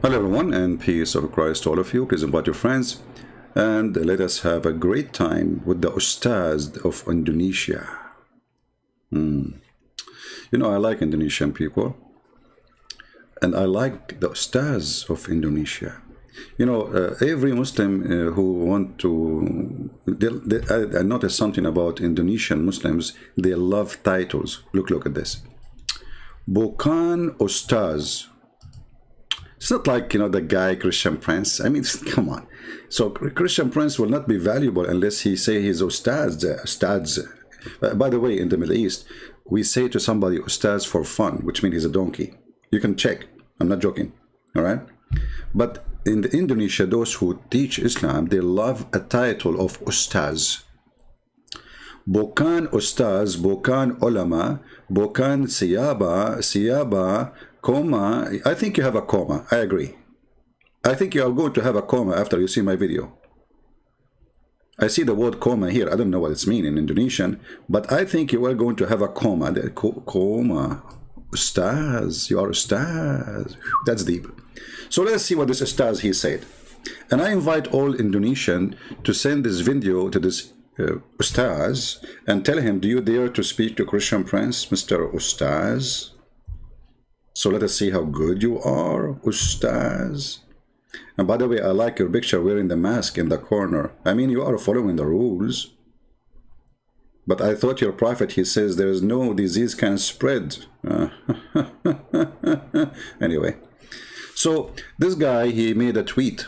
Hello everyone, and peace of Christ to all of you. Please invite your friends and let us have a great time with the Ustad of Indonesia. You know, I like Indonesian people, and I like the Ustads of Indonesia. You know, every Muslim who want to, I noticed something about Indonesian Muslims. They love titles. Look at this. Bukan Ustaz. It's not like, you know, the guy Christian Prince. I mean, come on. So Christian Prince will not be valuable unless he say he's Ustads. By the way, in the Middle East, we say to somebody Ustads for fun, which means he's a donkey. You can check. I'm not joking. All right. But in Indonesia, those who teach Islam, they love a title of Ustaz. Bukan Ustaz, bukan ulama, bukan siyaba, comma. I think you have a comma. I agree. I think you are going to have a comma after you see my video. I see the word comma here. I don't know what it's mean in Indonesian, but I think you are going to have a comma. Comma. Ustaz. You are Ustaz. That's deep. So let's see what this Ustaz he said. And I invite all Indonesian to send this video to this Ustaz and tell him, do you dare to speak to Christian Prince, Mr. Ustaz? So let us see how good you are, Ustaz. And by the way, I like your picture wearing the mask in the corner. I mean, you are following the rules. But I thought your prophet, he says there is no disease can spread. Anyway. So this guy, he made a tweet.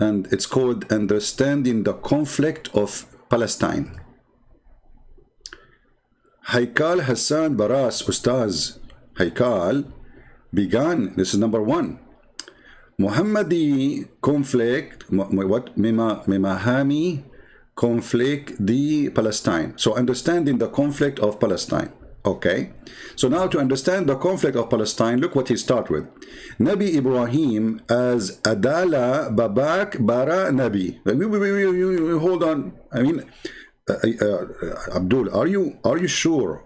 And it's called Understanding the Conflict of Palestine. Haikal, Hassan, Baras, Ustaz. Haikal began, this is number one. Muhammadi conflict, what? Mimahami conflict di Palestine. So understanding the conflict of Palestine. Okay. So now to understand the conflict of Palestine, look what he starts with. Nabi Ibrahim as Adala Babak Bara Nabi. Hold on. I mean, Abdul, are you sure?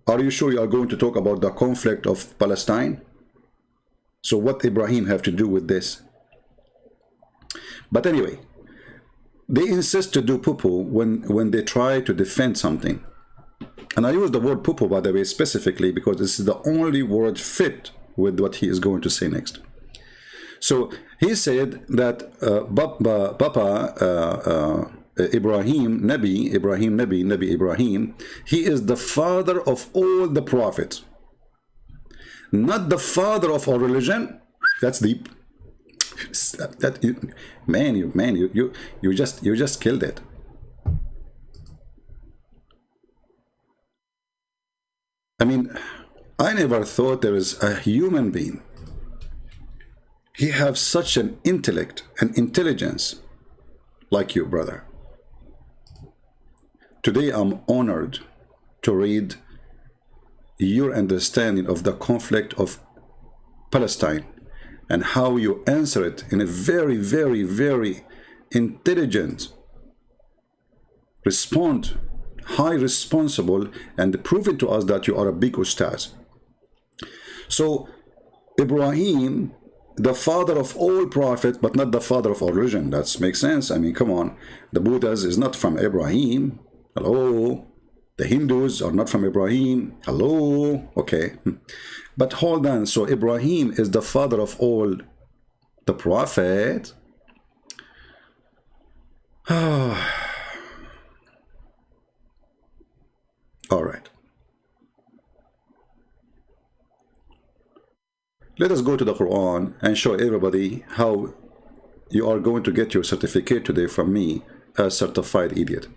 Are you sure you are going to talk about the conflict of Palestine? So what Ibrahim have to do with this? But anyway, they insist to do poo-poo when they try to defend something. And I use the word poo-poo, by the way, specifically because this is the only word fit with what he is going to say next. So he said that Nabi Ibrahim, he is the father of all the prophets. Not the father of our religion. That's deep. You just killed it. I mean, I never thought there is a human being. He has such an intellect and intelligence like you, brother. Today, I'm honored to read your understanding of the conflict of Palestine and how you answer it in a very, very, very intelligent respond. High responsible, and proving to us that you are a big Ustaz. So Ibrahim, the father of all prophets, but not the father of all religion. That makes sense. I mean, come on. The Buddhas is not from Ibrahim. Hello. The Hindus are not from Ibrahim. Hello. Okay. But hold on. So Ibrahim is the father of all the prophets. All right. Let us go to the Quran and show everybody how you are going to get your certificate today from me, a certified idiot.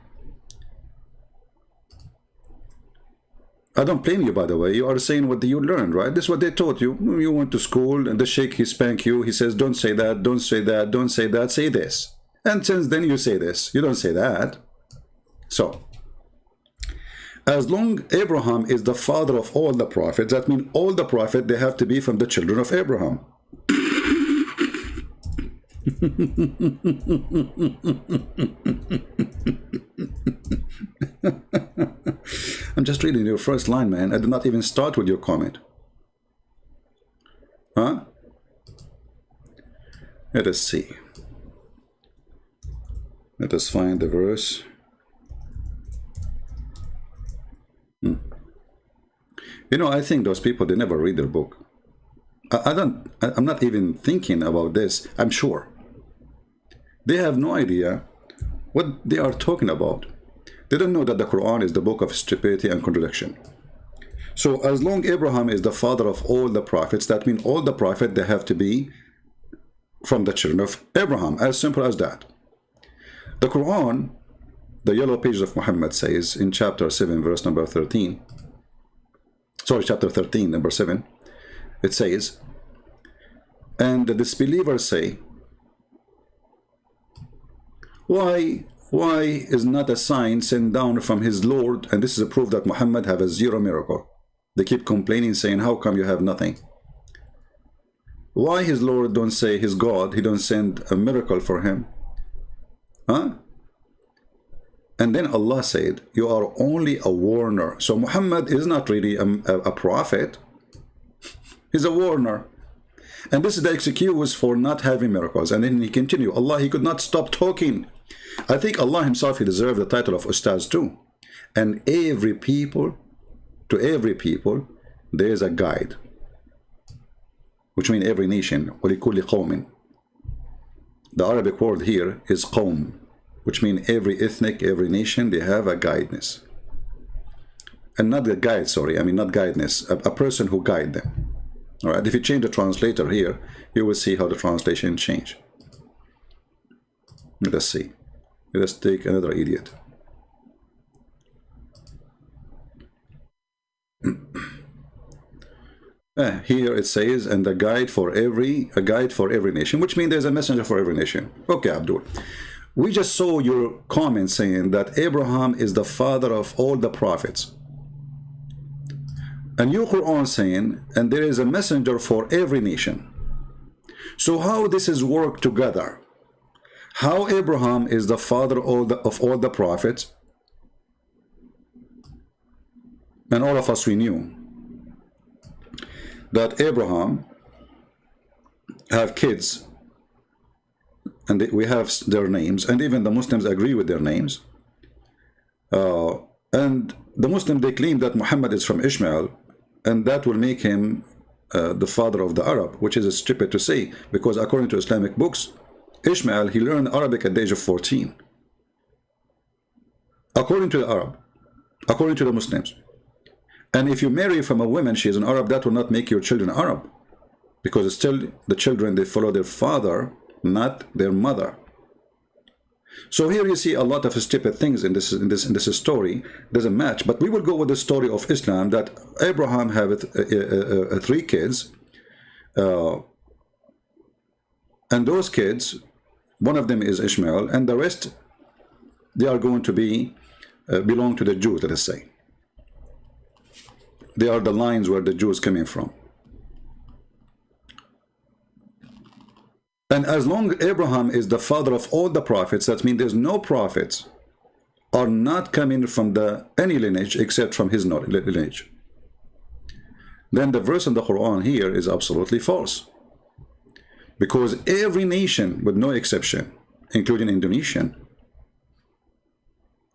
I don't blame you, by the way. You are saying what you learned, right? This is what they taught you. You went to school and the sheikh, he spank you. He says, don't say that, don't say that, don't say that, say this. And since then you say this. You don't say that. So, as long Abraham is the father of all the prophets, that means all the prophets, they have to be from the children of Abraham. I'm just reading your first line, man. I did not even start with your comment. Huh? Let us see. Let us find the verse. You know, I think those people, they never read their book. I'm not even thinking about this. I'm sure they have no idea what they are talking about. They don't know that the Quran is the book of stupidity and contradiction. So as long Abraham is the father of all the prophets, that means all the prophets, they have to be from the children of Abraham. As simple as that. The Quran, the yellow pages of Muhammad, says in chapter 7 verse number 13, sorry, chapter 13 number 7, it says, and the disbelievers say, why is not a sign sent down from his Lord? And this is a proof that Muhammad have a zero miracle. They keep complaining, saying, how come you have nothing? Why his Lord don't say, his God, he don't send a miracle for him? Huh? And then Allah said, you are only a warner. So Muhammad is not really a prophet. He's a warner. And this is the excuse for not having miracles. And then he continued, Allah, he could not stop talking. I think Allah himself, he deserved the title of Ustad too. And every people, to every people, there is a guide. Which means every nation. وَلِكُلِّ قَوْمٍ. The Arabic word here is qawm, which means every ethnic, every nation, they have a guidance. And not a guide, sorry, I mean not guidance, a person who guide them. All right, if you change the translator here, you will see how the translation change. Let us see. Let us take another idiot. Here it says, and a guide for every nation, which means there's a messenger for every nation. Okay, Abdul. We just saw your comment saying that Abraham is the father of all the prophets. And your Quran saying, and there is a messenger for every nation. So how this is worked together? How Abraham is the father of all the prophets? And all of us, we knew that Abraham have kids, and we have their names, and even the Muslims agree with their names. And the Muslims, they claim that Muhammad is from Ishmael, and that will make him the father of the Arab, which is stupid to say, because according to Islamic books, Ishmael, he learned Arabic at the age of 14. According to the Arab, according to the Muslims. And if you marry from a woman, she is an Arab, that will not make your children Arab, because it's still the children, they follow their father, not their mother. So here you see a lot of stupid things in this story. Doesn't match, but we will go with the story of Islam, that Abraham had 3 kids, and those kids, one of them is Ishmael, and the rest, they are going to be belong to the Jews, let us say. They are the lines where the Jews coming from. And as long Abraham is the father of all the prophets, that means there's no prophets are not coming from any lineage except from his lineage. Then the verse in the Quran here is absolutely false. Because every nation, with no exception, including Indonesia,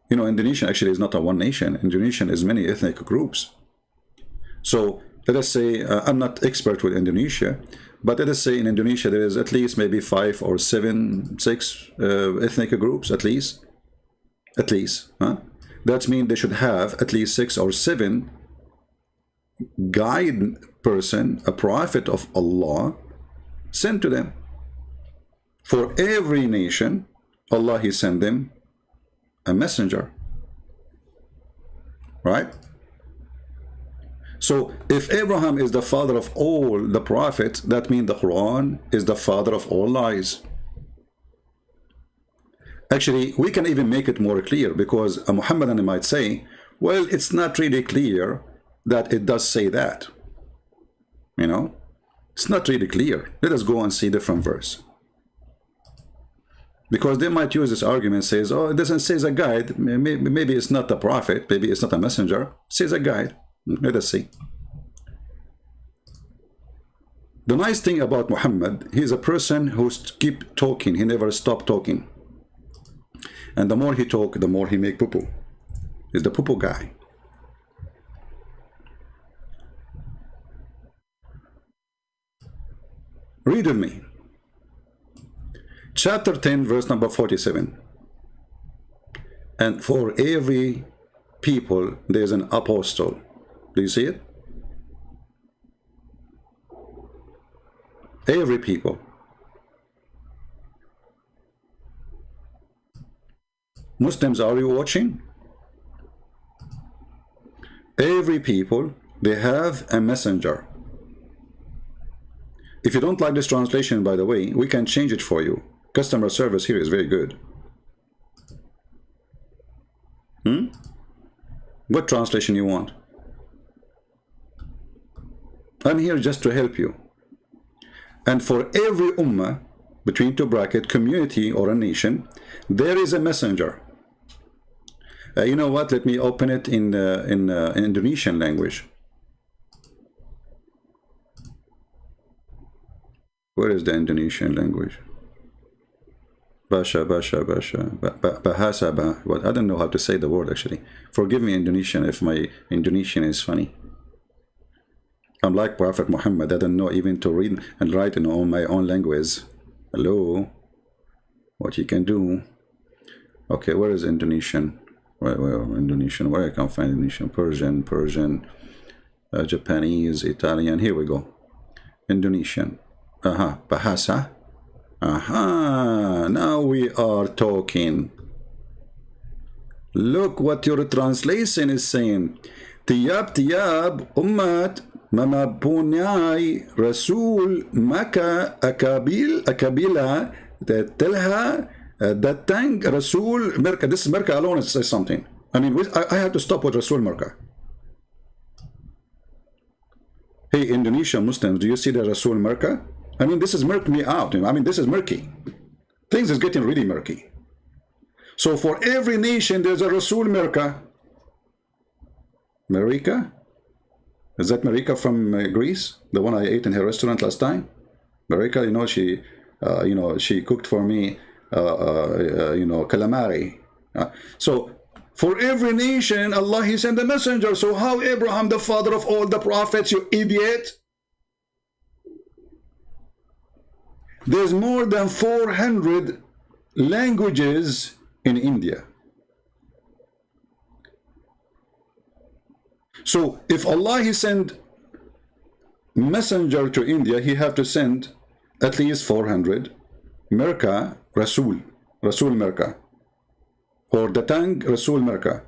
you know, Indonesia actually is not a one nation. Indonesia is many ethnic groups. So let us say, I'm not expert with Indonesia, but let us say in Indonesia there is at least maybe 5 or 7, 6 ethnic groups, at least. Huh? That means they should have at least 6 or 7 guide person, a prophet of Allah, sent to them. For every nation, Allah, he sent them a messenger. Right? So if Abraham is the father of all the prophets, that means the Quran is the father of all lies. Actually, we can even make it more clear, because a Muhammadan might say, well, it's not really clear that it does say that. You know, it's not really clear. Let us go and see different verse. Because they might use this argument, says, oh, it doesn't say a guide. Maybe it's not a prophet. Maybe it's not a messenger. It says a guide. Let us see. The nice thing about Muhammad, he's a person who keep talking. He never stop talking. And the more he talk, the more he make poo-poo. He's the poo-poo guy. Read with me. Chapter 10, verse number 47. And for every people, there's an apostle. Do you see it? Every people. Muslims, are you watching? Every people, they have a messenger. If you don't like this translation, by the way, we can change it for you. Customer service here is very good. What translation you want? I'm here just to help you. And for every ummah, between two brackets, community or a nation, there is a messenger. You know what? Let me open it in Indonesian language. Where is the Indonesian language? Bahasa. What? I don't know how to say the word actually. Forgive me, Indonesian, if my Indonesian is funny. I'm like Prophet Muhammad. I don't know even to read and write in my own language. Hello, what you can do? Okay, where is Indonesian? Where Indonesian? Where I can find Indonesian? Persian, Japanese, Italian. Here we go. Indonesian. Bahasa. Now we are talking. Look what your translation is saying. Tiap-tiap umat mamapunyai rasul maka akabila telah datang rasul merka. This merka alone says something. I mean, I have to stop with rasul merka. Hey, Indonesian Muslims, do you see the rasul merka? I mean, this is murky me out. I mean, this is murky. Things is getting really murky. So for every nation, there's a Rasul Merka. Marika? Is that Marika from Greece? The one I ate in her restaurant last time? Marika, she cooked for me, calamari. So for every nation, Allah, He sent a messenger. So how Abraham, the father of all the prophets, you idiot? There's more than 400 languages in India. So if Allah He sent messenger to India, He have to send at least 400 Merka Rasul Merka, or Datang Rasul Merka,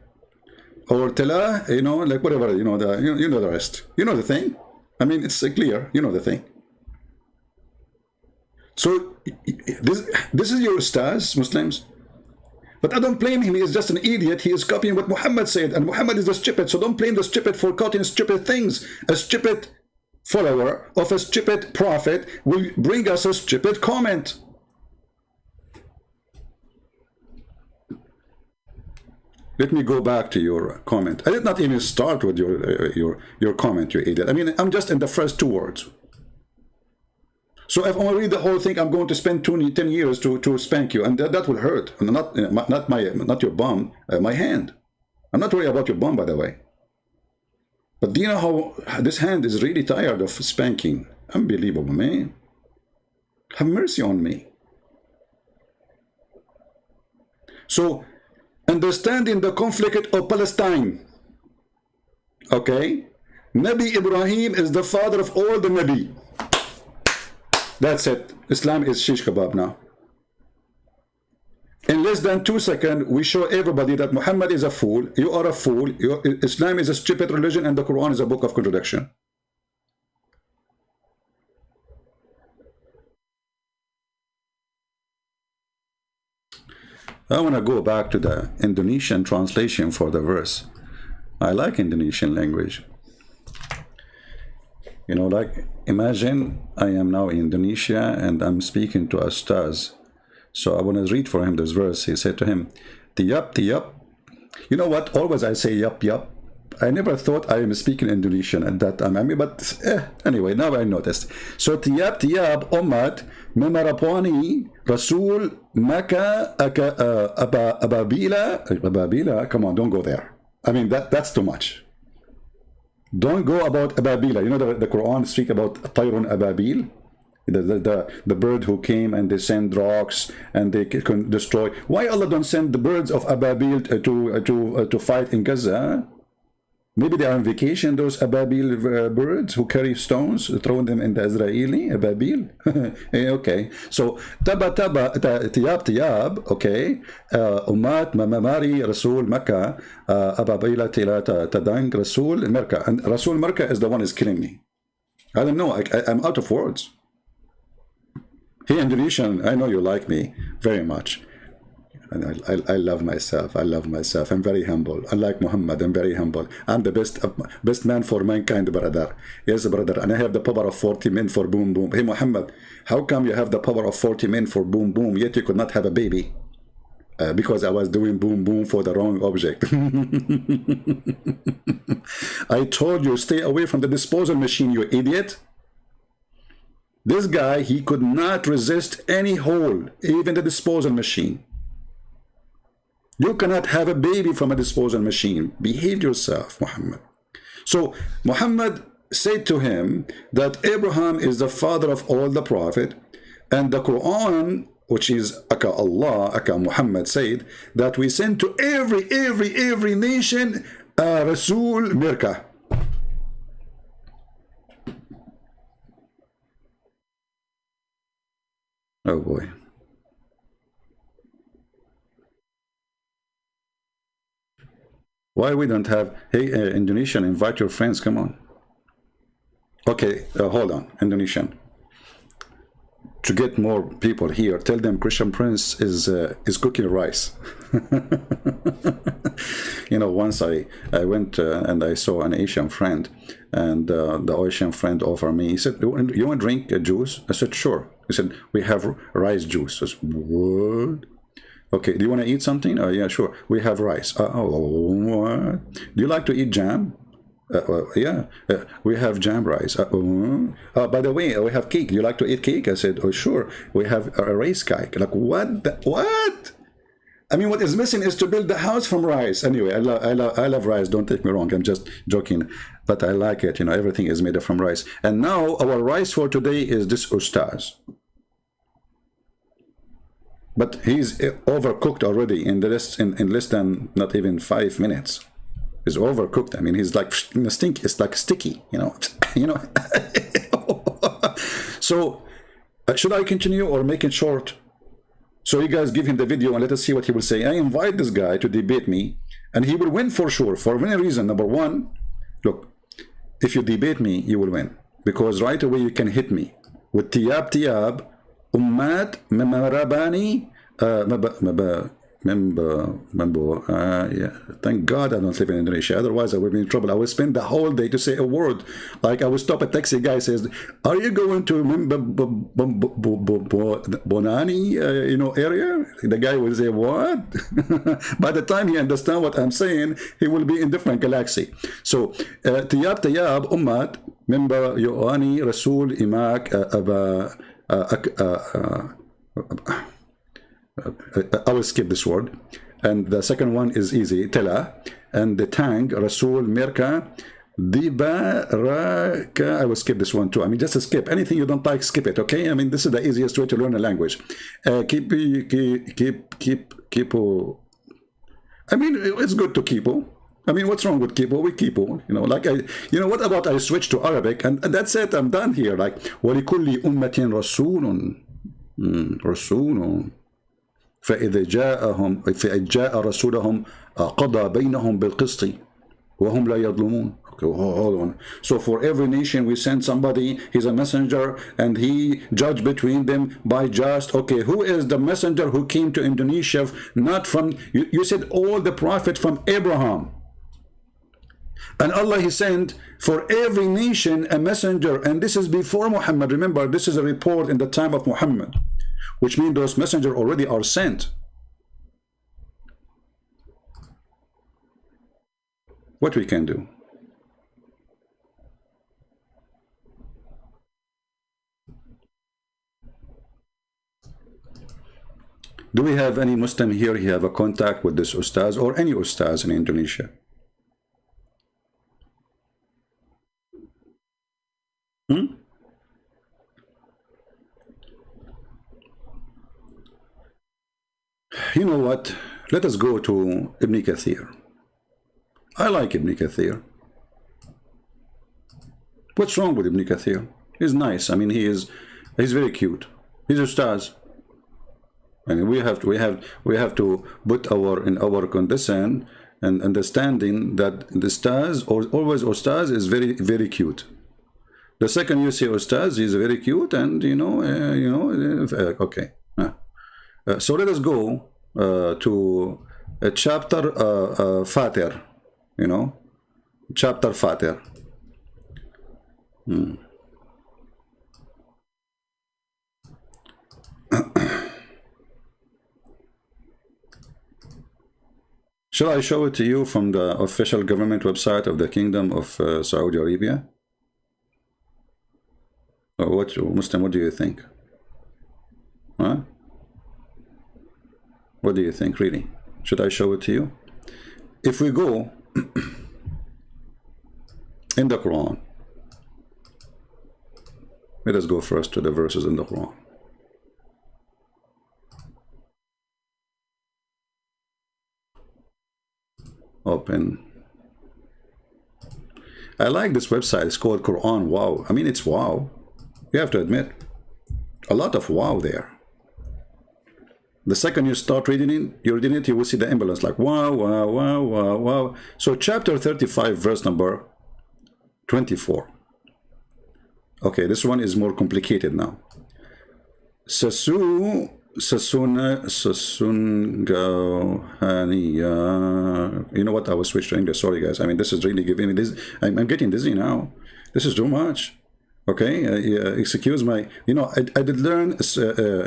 or Telah, like whatever, you know the rest. You know the thing. I mean, it's clear. You know the thing. So this is your Ustaz, Muslims. But I don't blame him. He is just an idiot. He is copying what Muhammad said. And Muhammad is a stupid. So don't blame the stupid for copying stupid things. A stupid follower of a stupid prophet will bring us a stupid comment. Let me go back to your comment. I did not even start with your comment, you idiot. I mean, I'm just in the first two words. So if I want to read the whole thing, I'm going to spend 10 years to spank you, and that will hurt. And not your bum, my hand. I'm not worried about your bum, by the way. But do you know how this hand is really tired of spanking? Unbelievable, man. Have mercy on me. So, understanding the conflict of Palestine. Okay? Nabi Ibrahim is the father of all the Nabi. That's it. Islam is shish kebab now. In less than 2 seconds, we show everybody that Muhammad is a fool. You are a fool. Islam is a stupid religion, and the Quran is a book of contradiction. I want to go back to the Indonesian translation for the verse. I like Indonesian language. Like, imagine I am now in Indonesia and I'm speaking to Ustad. So I want to read for him this verse. He said to him, tiap-tiap. You know what? Always I say yup. I never thought I am speaking Indonesian at that time. I mean, but anyway, now I noticed. So tiap-tiap umat memerapani Rasul maka ababila. Come on, don't go there. I mean, that's too much. Don't go about ababila. You know the Quran speak about tayrun ababil. The bird who came and they send rocks and they can destroy. Why Allah don't send the birds of Ababil to fight in Gaza? Maybe they are on vacation, those Ababil birds who carry stones, throwing them in the Israeli Ababil. Okay, so tiap-tiap, okay, umat mamamari Rasul maka ababila tadang Rasul Merka, and Rasul Merka is the one is killing me. I don't know. I'm out of words. Hey, Indonesian, I know you like me very much. And I love myself. I love myself. I'm very humble. Unlike Muhammad, I'm very humble. I'm the best man for mankind, brother. Yes, brother. And I have the power of 40 men for boom, boom. Hey, Muhammad, how come you have the power of 40 men for boom, boom, yet you could not have a baby? Because I was doing boom, boom for the wrong object. I told you, stay away from the disposal machine, you idiot. This guy, he could not resist any hole, even the disposal machine. You cannot have a baby from a disposal machine. Behave yourself, Muhammad. So Muhammad said to him that Abraham is the father of all the prophet, and the Quran, which is aka Allah, aka Muhammad said, that we send to every nation a Rasul Mirka. Oh boy. Why we don't have, hey, Indonesian, invite your friends, come on. Okay, hold on, Indonesian. To get more people here, tell them Christian Prince is cooking rice. You know, once I went and I saw an Asian friend, and the Asian friend offered me, he said, you want to drink juice? I said, sure. He said, we have rice juice. I said, what? Okay, do you want to eat something? Oh, yeah, sure. We have rice. What? Do you like to eat jam? Yeah, we have jam rice. By the way, we have cake. Do you like to eat cake? I said, oh, sure. We have a rice cake. Like, what? What? I mean, what is missing is to build the house from rice. Anyway, I love rice. Don't take me wrong. I'm just joking. But I like it. You know, everything is made from rice. And now our rice for today is this Ustad. But he's overcooked already in less than not even 5 minutes. He's overcooked. I mean, he's like stink. It's like sticky, you know. You know. So, should I continue or make it short? So you guys give him the video and let us see what he will say. I invite this guy to debate me, and he will win for sure. For many reasons. Number one, look, if you debate me, you will win, because right away you can hit me with tiap-tiap. Ummat memarabani yeah. Thank God I don't live in Indonesia. Otherwise I would be in trouble. I would spend the whole day to say a word. Like I would stop a taxi guy, says, "Are you going to Bonani, you know, area?" The guy will say, "What?" By the time he understands what I'm saying, he will be in different galaxy. So tiap-tiap ummat member yoani Rasul imak I will skip this word. And the second one is easy, telah. And the tang, Rasul Mirka, Dibaraka. I will skip this one too. I mean, just to skip. Anything you don't like, skip it, okay? I mean, this is the easiest way to learn a language. Keep. I mean, it's good to keep. I mean, what's wrong with kipo? We kipo, you know, like you know, what about I switch to Arabic and that's it, I'm done here. Like, وَلِكُلِّ أُمَّةٍ رَسُولٌ رَسُولٌ فإذا جاء رسولهم قضى بينهم بالقسط وهم لا يظلمون. Okay, hold on. So for every nation we send somebody, he's a messenger, and he judged between them by just. Okay, who is the messenger who came to Indonesia? Not from, you said all the prophets from Abraham. And Allah, he sent for every nation a messenger, and this is before Muhammad. Remember, this is a report in the time of Muhammad, which means those messengers already are sent. What we can do? Do we have any Muslim here who have a contact with this Ustaz or any Ustaz in Indonesia? Hmm? You know what? Let us go to Ibn Kathir. I like Ibn Kathir. What's wrong with Ibn Kathir? He's nice. I mean, he's very cute. He's Ustaz. I mean, we have to put in our condition and understanding that the Ustaz, or always Ustaz, is very, very cute. The second you see Ustaz, he's very cute, and okay. So let us go to chapter Fatir, chapter Fatir. Shall I show it to you from the official government website of the Kingdom of Saudi Arabia? Or what, Muslim, what do you think? Huh? What do you think, really? Should I show it to you? If we go in the Quran, let us go first to the verses in the Quran. Open. I like this website. It's called Quran Wow. I mean, it's wow. You have to admit, a lot of wow there. The second you start reading it, you will see the emblems like wow, wow, wow, wow, wow. So chapter 35, verse number 24. Okay, this one is more complicated now. Sasunga Haniya. You know what? I will switch to English. Sorry, guys. I mean, this is really giving me this. I'm getting dizzy now. This is too much. Okay, excuse my. I did learn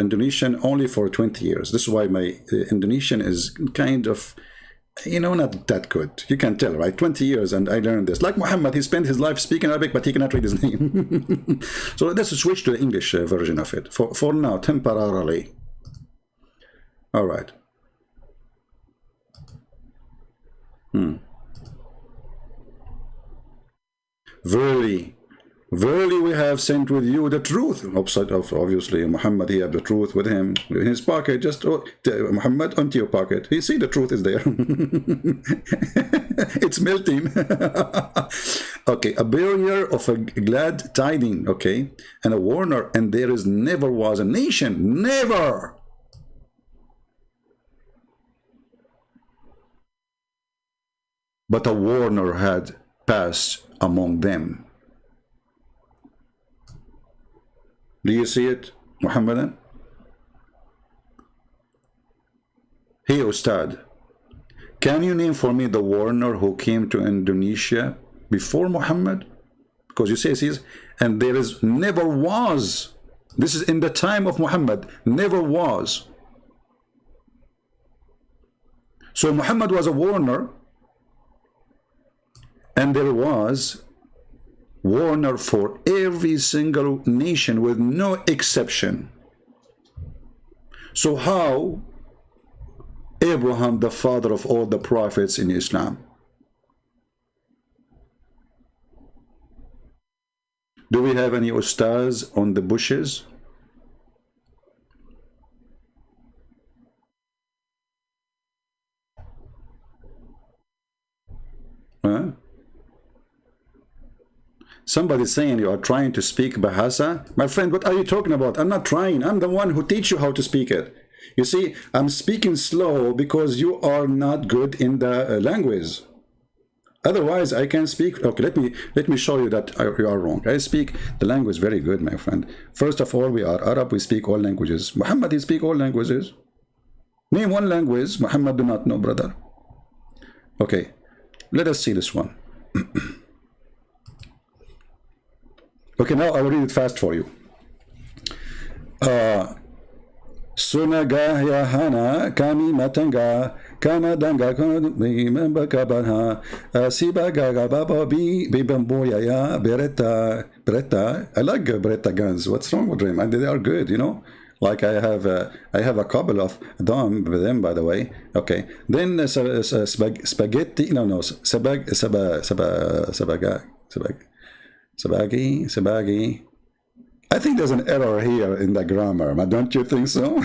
Indonesian only for 20 years. This is why my Indonesian is kind of, not that good. You can tell, right? 20 years, and I learned this. Like Muhammad, he spent his life speaking Arabic, but he cannot read his name. So let's switch to the English version of it for now, temporarily. All right. Verily we have sent with you the truth. Obviously, Muhammad, he had the truth with him in his pocket. Just Muhammad, onto your pocket. You see, the truth is there. It's melting. Okay, a bearer of a glad tiding. Okay, and a warner. And there is never was a nation, never. But a warner had passed among them. Do you see it, Muhammadan? Hey, Ustad, can you name for me the warner who came to Indonesia before Muhammad? Because you say it says, and there is never was. This is in the time of Muhammad, never was. So Muhammad was a warner, and there was warner for every single nation with no exception. So how Abraham, the father of all the prophets in Islam? Do we have any ustaz on the bushes? Huh? Somebody saying you are trying to speak Bahasa. My friend, what are you talking about? I'm not trying. I'm the one who teach you how to speak it. You see, I'm speaking slow because you are not good in the language. Otherwise, I can speak. Okay, let me show you that you are wrong. I speak the language very good, my friend. First of all, we are Arab. We speak all languages. Muhammad, he speak all languages. Name one language Muhammad do not know, brother. Okay, let us see this one. Okay, now I will read it fast for you. Sunagahana kami matanga kama danga member kabanha sibaga baba bibamboya beretta. I like beretta guns. What's wrong with them? And they are good, Like I have a couple of them, by the way. Okay. Then spaghetti. No, sabagi. I think there's an error here in the grammar, but don't you think so?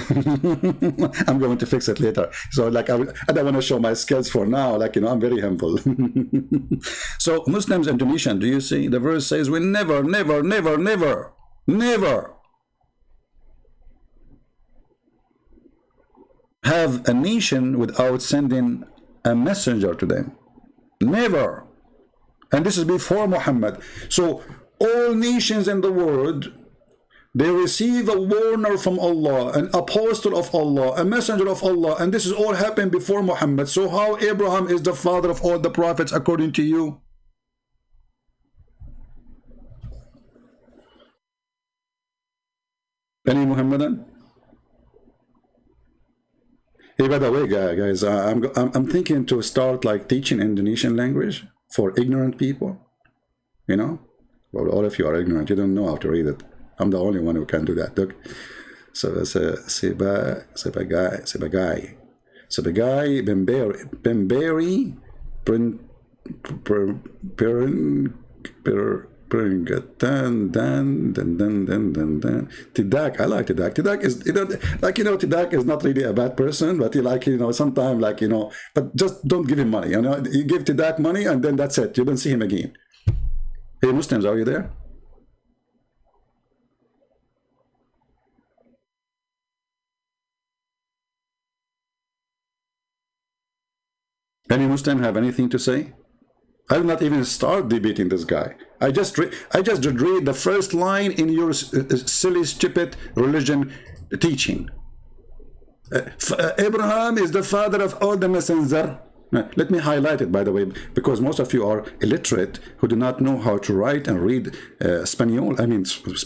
I'm going to fix it later. So, like, I don't want to show my skills for now. Like, you know, I'm very humble. So, Muslims, Indonesian, do you see? The verse says, we never have a nation without sending a messenger to them. Never. And this is before Muhammad. So, all nations in the world, they receive a warner from Allah, an apostle of Allah, a messenger of Allah, and this is all happened before Muhammad. So how Abraham is the father of all the prophets according to you? Any Muhammadan? Hey, by the way, guys, I'm thinking to start like teaching Indonesian language for ignorant people. You know, well, all of you are ignorant. You don't know how to read it. I'm the only one who can do that. Look, so it's a sebagai, bemberi, Tidak. I like Tidak. Tidak is, you know, like, you know, Tidak is not really a bad person, but he, like, you know, sometimes, like, you know, but just don't give him money. You know, you give Tidak money and then that's it. You don't see him again. Hey, Muslims, are you there? Any Muslim have anything to say? I'll not even start debating this guy. I just read the first line in your silly, stupid religion teaching. Abraham is the father of all the messengers. Let me highlight it, by the way, because most of you are illiterate who do not know how to write and read Spanish. I mean, Spanish.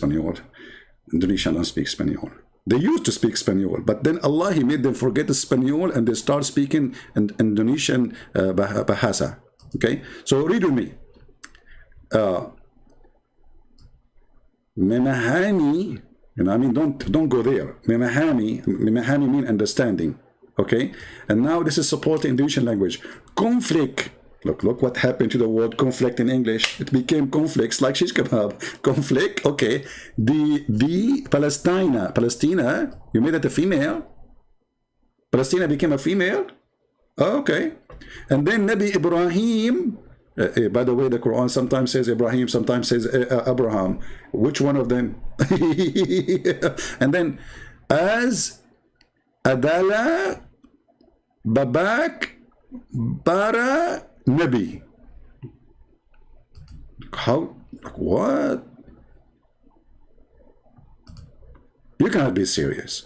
Indonesian don't speak Spanish. They used to speak Spanish, but then Allah, He made them forget the Spanish and they start speaking Indonesian bahasa. Okay, so read with me. Memahami, you know, I mean, don't go there. Memahami mean understanding. Okay, and now this is supporting Indonesian language. Conflict. Look what happened to the word conflict in English. It became conflicts, like shish kebab. Conflict, okay. The Palestina, you made it a female. Palestina became a female. Oh, okay. And then Nabi Ibrahim, by the way, the Quran sometimes says Ibrahim, sometimes says Abraham. Which one of them? And then as Adala, Babak, Bara, Nabi. How? What? You cannot be serious.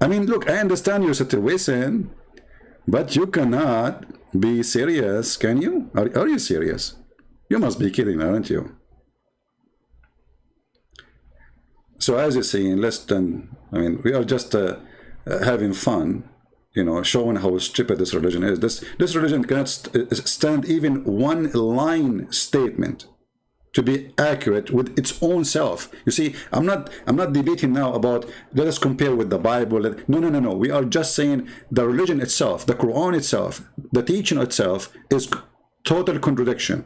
I mean, look, I understand your situation, but you cannot be serious, can you? Are you serious? You must be kidding, aren't you? So as you see, in less than, I mean, we are just having fun, you know, showing how stupid this religion is. This religion cannot stand even one line statement to be accurate with its own self. You see, I'm not debating now about, let us compare with the Bible. No. We are just saying the religion itself, the Quran itself, the teaching itself is total contradiction.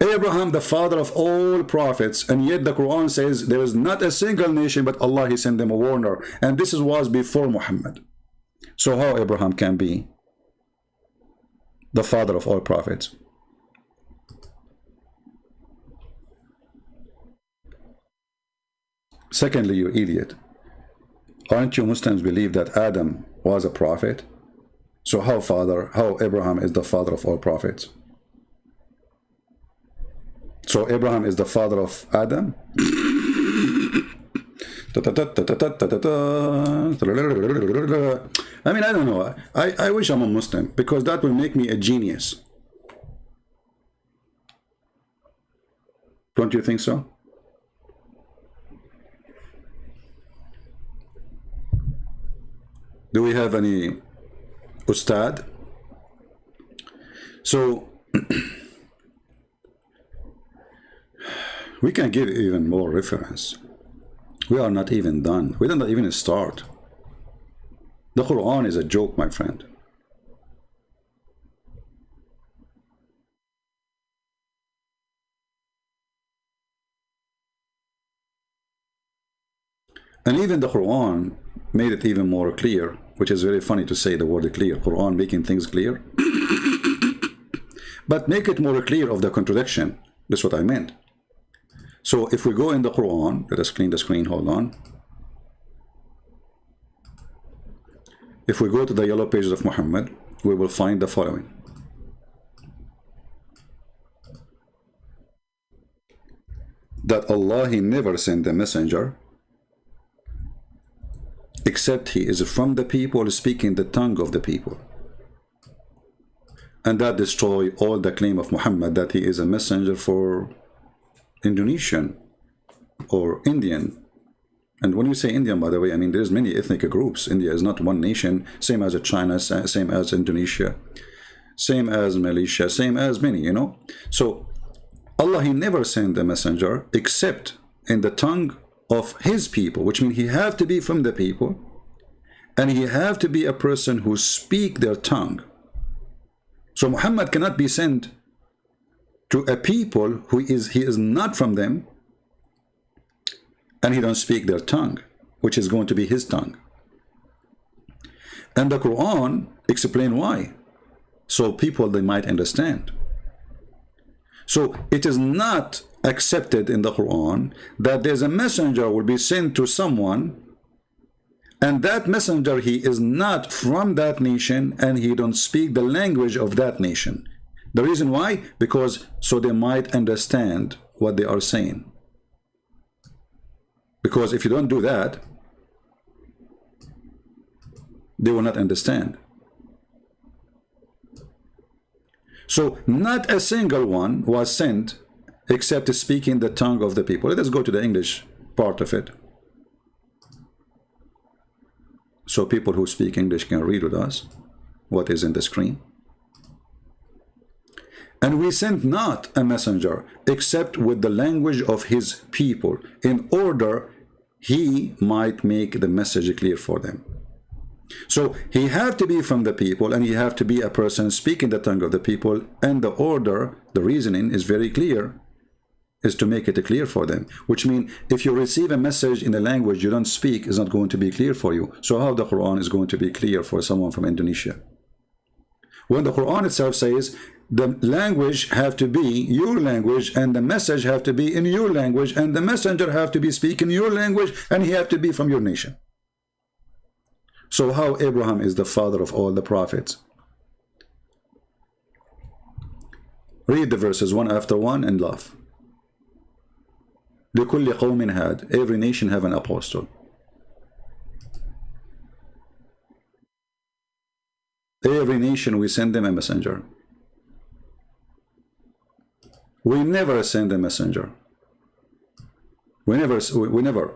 Abraham, the father of all prophets, and yet the Quran says there is not a single nation but Allah, He sent them a warner, and this was before Muhammad. So how Abraham can be the father of all prophets? Secondly, you idiot, aren't you Muslims believe that Adam was a prophet? So how Abraham is the father of all prophets? So Abraham is the father of Adam? I mean, I don't know. I wish I'm a Muslim, because that will make me a genius. Don't you think so? Do we have any Ustad? So we can give even more reference. We are not even done. We don't even start. The Quran is a joke, my friend. And even the Quran made it even more clear, which is very funny to say the word clear. Quran making things clear. But make it more clear of the contradiction. That's what I meant. So if we go in the Quran, let us clean the screen, hold on. If we go to the yellow pages of Muhammad, we will find the following. That Allah, He never sent a messenger except he is from the people, speaking the tongue of the people. And that destroy all the claim of Muhammad that he is a messenger for Indonesian or Indian. And when you say Indian, by the way, I mean there's many ethnic groups. India is not one nation, same as China, same as Indonesia, same as Malaysia, same as many, you know. So Allah, He never sent a messenger except in the tongue of His people, which means he have to be from the people, and he have to be a person who speak their tongue. So Muhammad cannot be sent to a people who he is not from them, and he don't speak their tongue, which is going to be his tongue. And the Quran explain why, so people they might understand. So it is not accepted in the Quran that there's a messenger will be sent to someone, and that messenger, he is not from that nation, and he don't speak the language of that nation. The reason why? Because so they might understand what they are saying. Because if you don't do that, they will not understand. So not a single one was sent except speaking the tongue of the people. Let us go to the English part of it, so people who speak English can read with us what is in the screen. And we sent not a messenger except with the language of his people, in order he might make the message clear for them. So he have to be from the people, and he have to be a person speaking the tongue of the people, and the order, the reasoning is very clear, is to make it clear for them. Which means if you receive a message in a language you don't speak, it's not going to be clear for you. So how the Quran is going to be clear for someone from Indonesia? When the Quran itself says the language have to be your language, and the message have to be in your language, and the messenger have to be speaking your language, and he have to be from your nation. So how Abraham is the father of all the prophets? Read the verses one after one and laugh. لكل قوم هاد. Every nation have an apostle. Every nation we send them a messenger. We never send a messenger. We never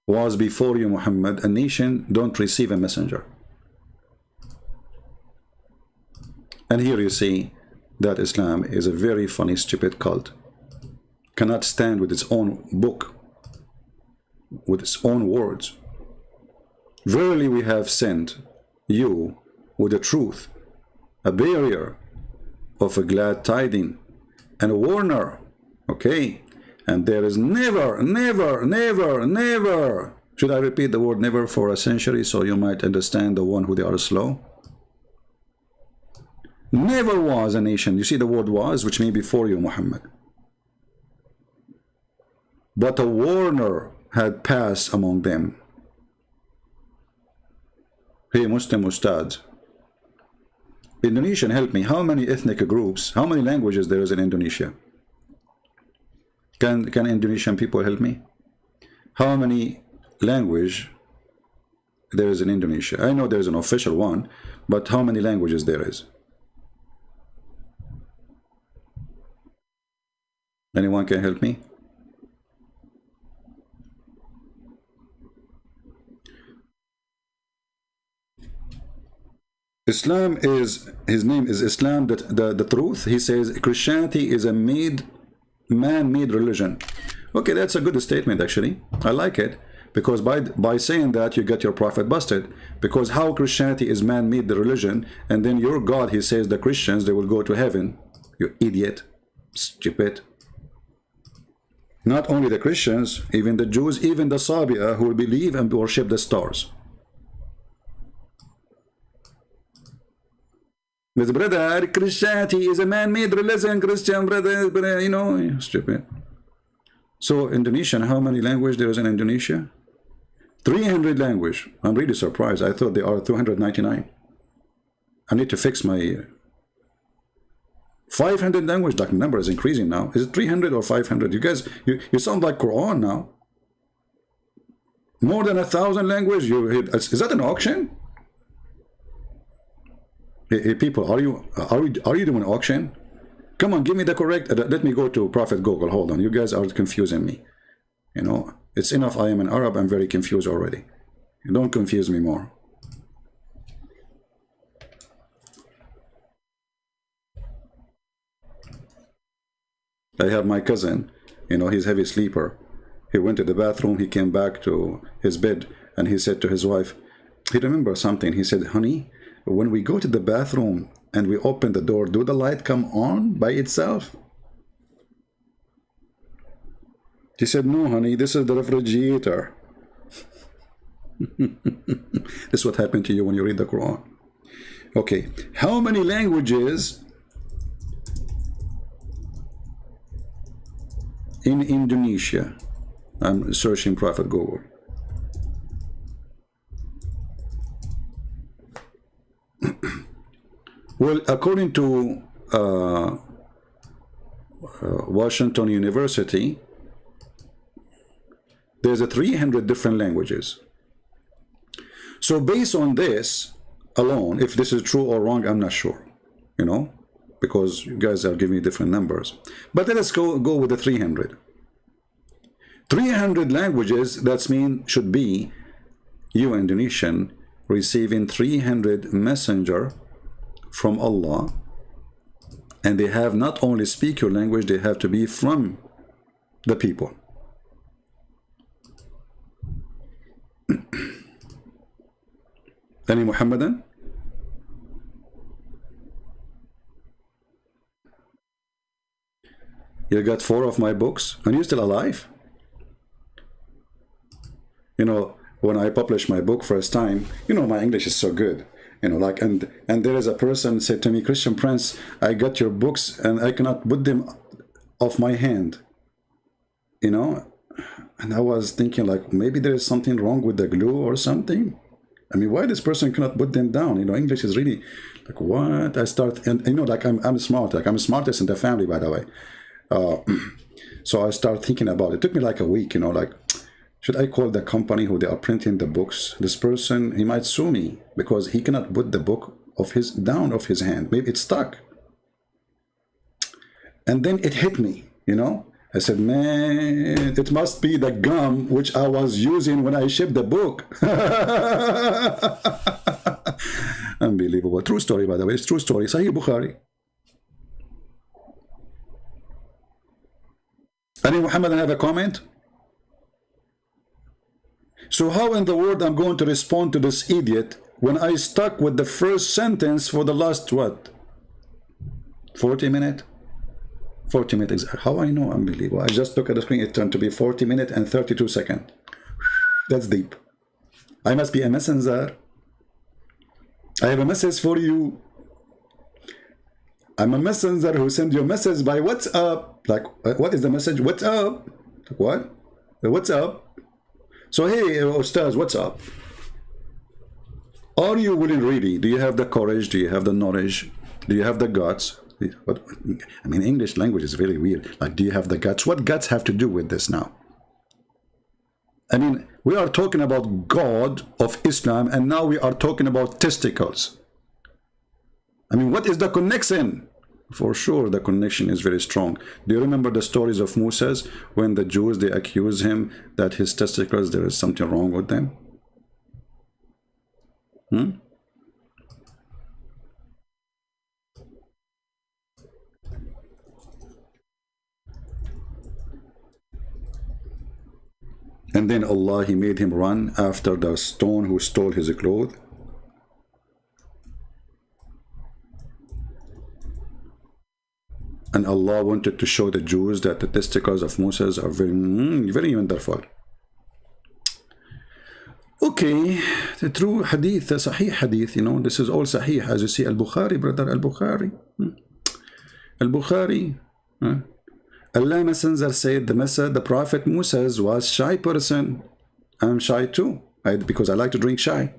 was before you, Muhammad. A nation don't receive a messenger. And here you see that Islam is a very funny, stupid cult. Cannot stand with its own book, with its own words. Verily we have sent you with the truth, a barrier of a glad tiding, and a warner. Okay? And there is never, never, never, never. Should I repeat the word never for a century so you might understand the one who they are slow? Never was a nation. You see the word was, which means before you, Muhammad. But a warner had passed among them. Hey, Muslim Ustad. Indonesian, help me. How many ethnic groups, how many languages there is in Indonesia? Can Indonesian people help me? How many language there is in Indonesia? I know there is an official one, but how many languages there is? Anyone can help me? Islam is, his name is Islam, the truth. He says Christianity is a made man-made religion. Okay, that's a good statement actually. I like it. Because by saying that, you get your prophet busted. Because how Christianity is man-made the religion, and then your God, he says the Christians, they will go to heaven. You idiot. Stupid. Not only the Christians, even the Jews, even the Sabia who will believe and worship the stars. But brother, Christianity is a man-made religion, Christian brother, you know, stupid. So Indonesian, how many languages there is in Indonesia? 300 language. I'm really surprised. I thought they are 299. I need to fix my 500 language. That number is increasing now. Is it 300 or 500? You guys, you sound like Quran now. More than 1,000 language. Is that an auction? Hey, people, are you doing an auction? Come on, give me the correct. Let me go to Prophet Google. Hold on, you guys are confusing me. You know, it's enough. I am an Arab. I'm very confused already. Don't confuse me more. I have my cousin. You know, he's a heavy sleeper. He went to the bathroom. He came back to his bed, and he said to his wife, he remembers something. He said, "Honey, when we go to the bathroom and we open the door, do the light come on by itself?" She said, "No, honey, this is the refrigerator." This is what happened to you when you read the Quran. Okay, how many languages in Indonesia? I'm searching Prophet Google. Well, according to Washington University, there's 300 different languages. So based on this alone, if this is true or wrong, I'm not sure, you know, because you guys are giving me different numbers. But let us go with the 300. 300 languages, that means should be you Indonesian receiving 300 messenger from Allah, and they have not only speak your language, they have to be from the people. Any Muhammadan? You got 4 of my books and you're still alive? You know, when I published my book first time, you know, my English is so good. You know, like, and there is a person said to me, "Christian Prince, I got your books and I cannot put them off my hand." You know, and I was thinking like, maybe there is something wrong with the glue or something. I mean, why this person cannot put them down? You know, English is really like, what? I start, and you know, like I'm smart, like I'm the smartest in the family, by the way. So I start thinking about it. It took me like a week, you know, like, should I call the company who they are printing the books? This person, he might sue me because he cannot put the book of his down of his hand. Maybe it's stuck. And then it hit me, you know. I said, man, it must be the gum which I was using when I shipped the book. Unbelievable. True story, by the way. It's true story. Sahih Bukhari. Any Muhammad have a comment? So how in the world I'm going to respond to this idiot when I stuck with the first sentence for the last, what, 40 minutes? 40 minutes. How I know? Unbelievable. I just look at the screen. It turned to be 40 minutes and 32 seconds. That's deep. I must be a messenger. I have a message for you. I'm a messenger who send you a message by WhatsApp. Like, what is the message? What's up? Like, what? What's up? So, hey, Ustad, what's up? Are you willing really? Do you have the courage? Do you have the knowledge? Do you have the guts? What, I mean, English language is very weird. Like, do you have the guts? What guts have to do with this now? I mean, we are talking about God of Islam, and now we are talking about testicles. I mean, what is the connection? For sure, the connection is very strong. Do you remember the stories of Moses when the Jews, they accuse him that his testicles, there is something wrong with them? And then Allah, He made him run after the stone who stole his clothes. And Allah wanted to show the Jews that the testicles of Moses are very, very wonderful. Okay, the true hadith, the Sahih hadith, you know, this is all Sahih, as you see, Al-Bukhari, brother, Al-Bukhari. Al-Bukhari. Allah Messenger said the Prophet Moses was shy person. I'm shy too, because I like to drink shy.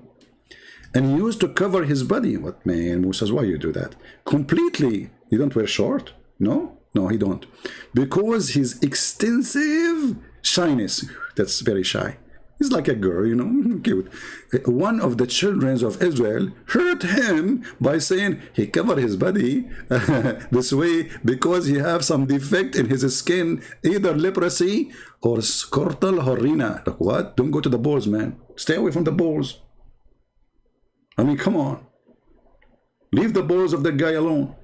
And he used to cover his body. What, man, Moses, why you do that? Completely. You don't wear short? No? No, he don't. Because his extensive shyness, that's very shy. He's like a girl, you know, cute. One of the children of Israel hurt him by saying he covered his body this way because he have some defect in his skin, either leprosy or scortal horrina. Like what? Don't go to the balls, man. Stay away from the balls. I mean, come on. Leave the balls of the guy alone.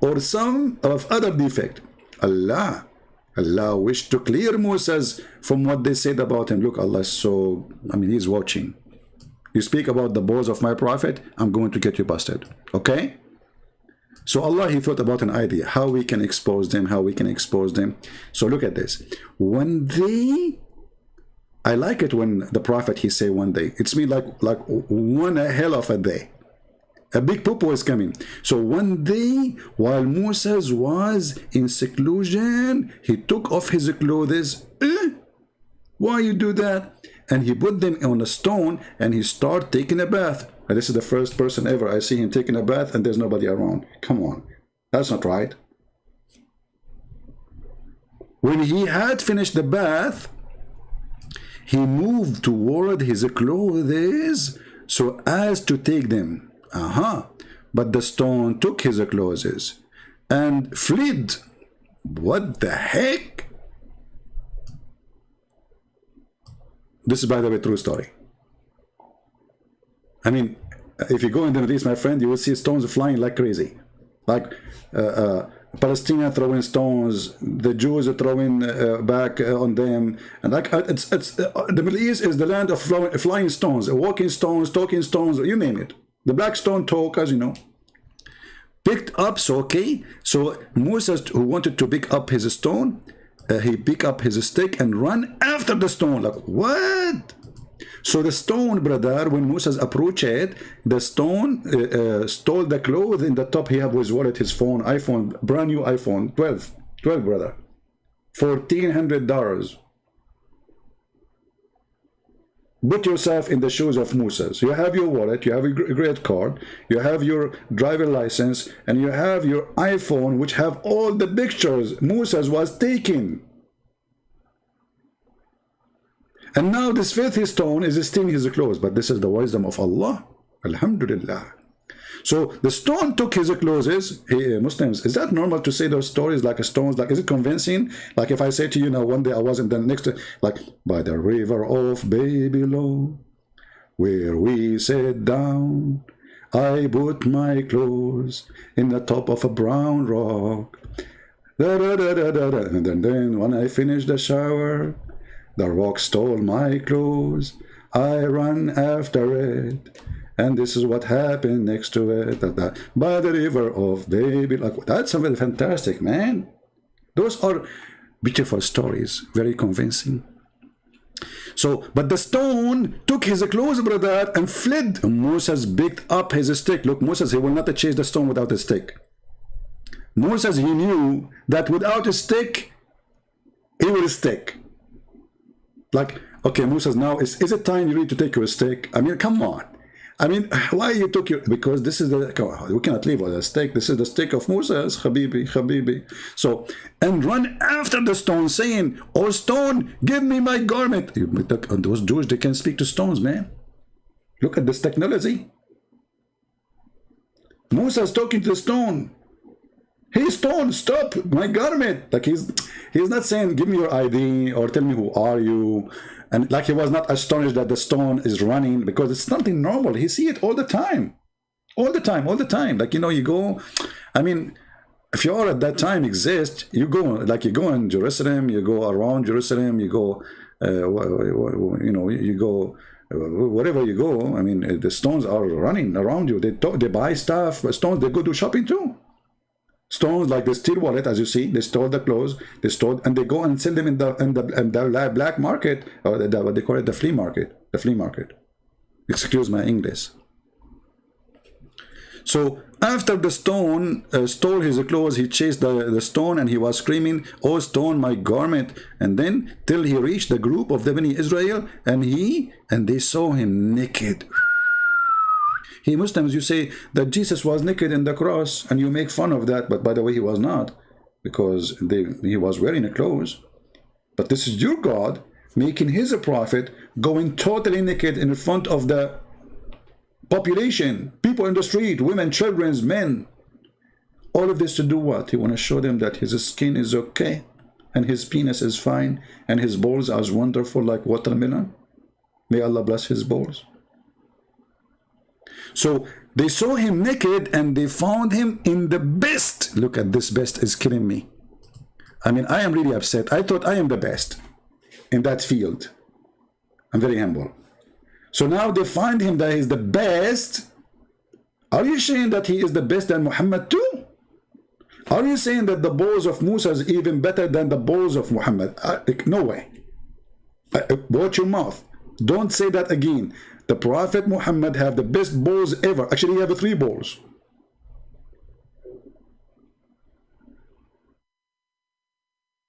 Or some of other defect. Allah wished to clear Moses from what they said about him. Look, Allah is so, I mean, He's watching. You speak about the balls of my prophet, I'm going to get you busted. Okay? So Allah, He thought about an idea, how we can expose them, how we can expose them. So look at this. One day, I like it when the prophet, he say one day. It's me like one hell of a day. A big poo is coming. So one day, while Moses was in seclusion, he took off his clothes. Why you do that? And he put them on a stone and he started taking a bath. And this is the first person ever I see him taking a bath and there's nobody around. Come on. That's not right. When he had finished the bath, he moved toward his clothes so as to take them. But the stone took his clothes and fled. What the heck? This is, by the way, true story. I mean, if you go in the Middle East, my friend, you will see stones flying like crazy. Like Palestina throwing stones, the Jews are throwing back on them, and like the Middle East is the land of flying stones, walking stones, talking stones, you name it. The black stone talkers, you know, picked up. So okay, so Moses, who wanted to pick up his stone, he picked up his stick and run after the stone. Like what? So the stone, brother, when Moses approached it, the stone stole the clothes in the top. He had his wallet, his phone, iPhone, brand new iPhone, 12, brother, $1,400. Put yourself in the shoes of Moses. You have your wallet, you have a credit card, you have your driver license, and you have your iPhone, which have all the pictures Moses was taking. And now this filthy stone is stealing his clothes. But this is the wisdom of Allah. Alhamdulillah. So the stone took his clothes. Hey, Muslims, is that normal to say those stories like stones? Like, is it convincing? Like if I say to you now, one day I was in the next, like, by the river of Babylon, where we sat down, I put my clothes in the top of a brown rock. And then when I finished the shower, the rock stole my clothes. I ran after it. And this is what happened next to it, by the river of Babylon. Like, that's something fantastic, man. Those are beautiful stories, very convincing. So, but the stone took his clothes, brother, and fled. Moses picked up his stick. Look, Moses, he will not chase the stone without a stick. Moses, he knew that without a stick, he will stick. Like, okay, Moses, now is it time you need to take your stick? I mean, come on. I mean, why you took your, because this is the, we cannot leave with a stick. This is the stick of Moses, Habibi, Habibi. So, and run after the stone saying, oh stone, give me my garment. Those Jews, they can speak to stones, man. Look at this technology. Moses talking to the stone. Hey stone, stop my garment. Like he's not saying, give me your ID or tell me who are you. And like he was not astonished that the stone is running, because it's nothing normal. He see it all the time. All the time, all the time. Like, you know, you go, I mean, if you are at that time exist, you go, like you go in Jerusalem, you go around Jerusalem, you go you know, you go wherever you go. I mean, the stones are running around you. They buy stuff, but stones, they go do shopping too. Stones, like the steel wallet, as you see, they store the clothes, they store, and they go and sell them in the black market, or what they call it, the flea market. The flea market. Excuse my English. So after the stone stole his clothes, he chased the stone, and he was screaming, "Oh stone, my garment!" And then till he reached the group of the Bani Israel, and they saw him naked. Hey, Muslims, you say that Jesus was naked in the cross, and you make fun of that, but by the way, he was not, because he was wearing clothes. But this is your God making his prophet going totally naked in front of the population, people in the street, women, children, men. All of this to do what? He want to show them that his skin is okay, and his penis is fine, and his balls are wonderful like watermelon. May Allah bless his balls. So they saw him naked, and they found him in the best. Look at this, best is killing me. I mean, I am really upset. I thought I am the best in that field. I'm very humble. So now they find him that he's the best. Are you saying that he is the best than Muhammad too? Are you saying that the balls of Musa is even better than the balls of Muhammad? No way. Watch your mouth. Don't say that again. The Prophet Muhammad have the best balls ever. Actually, he have 3 balls.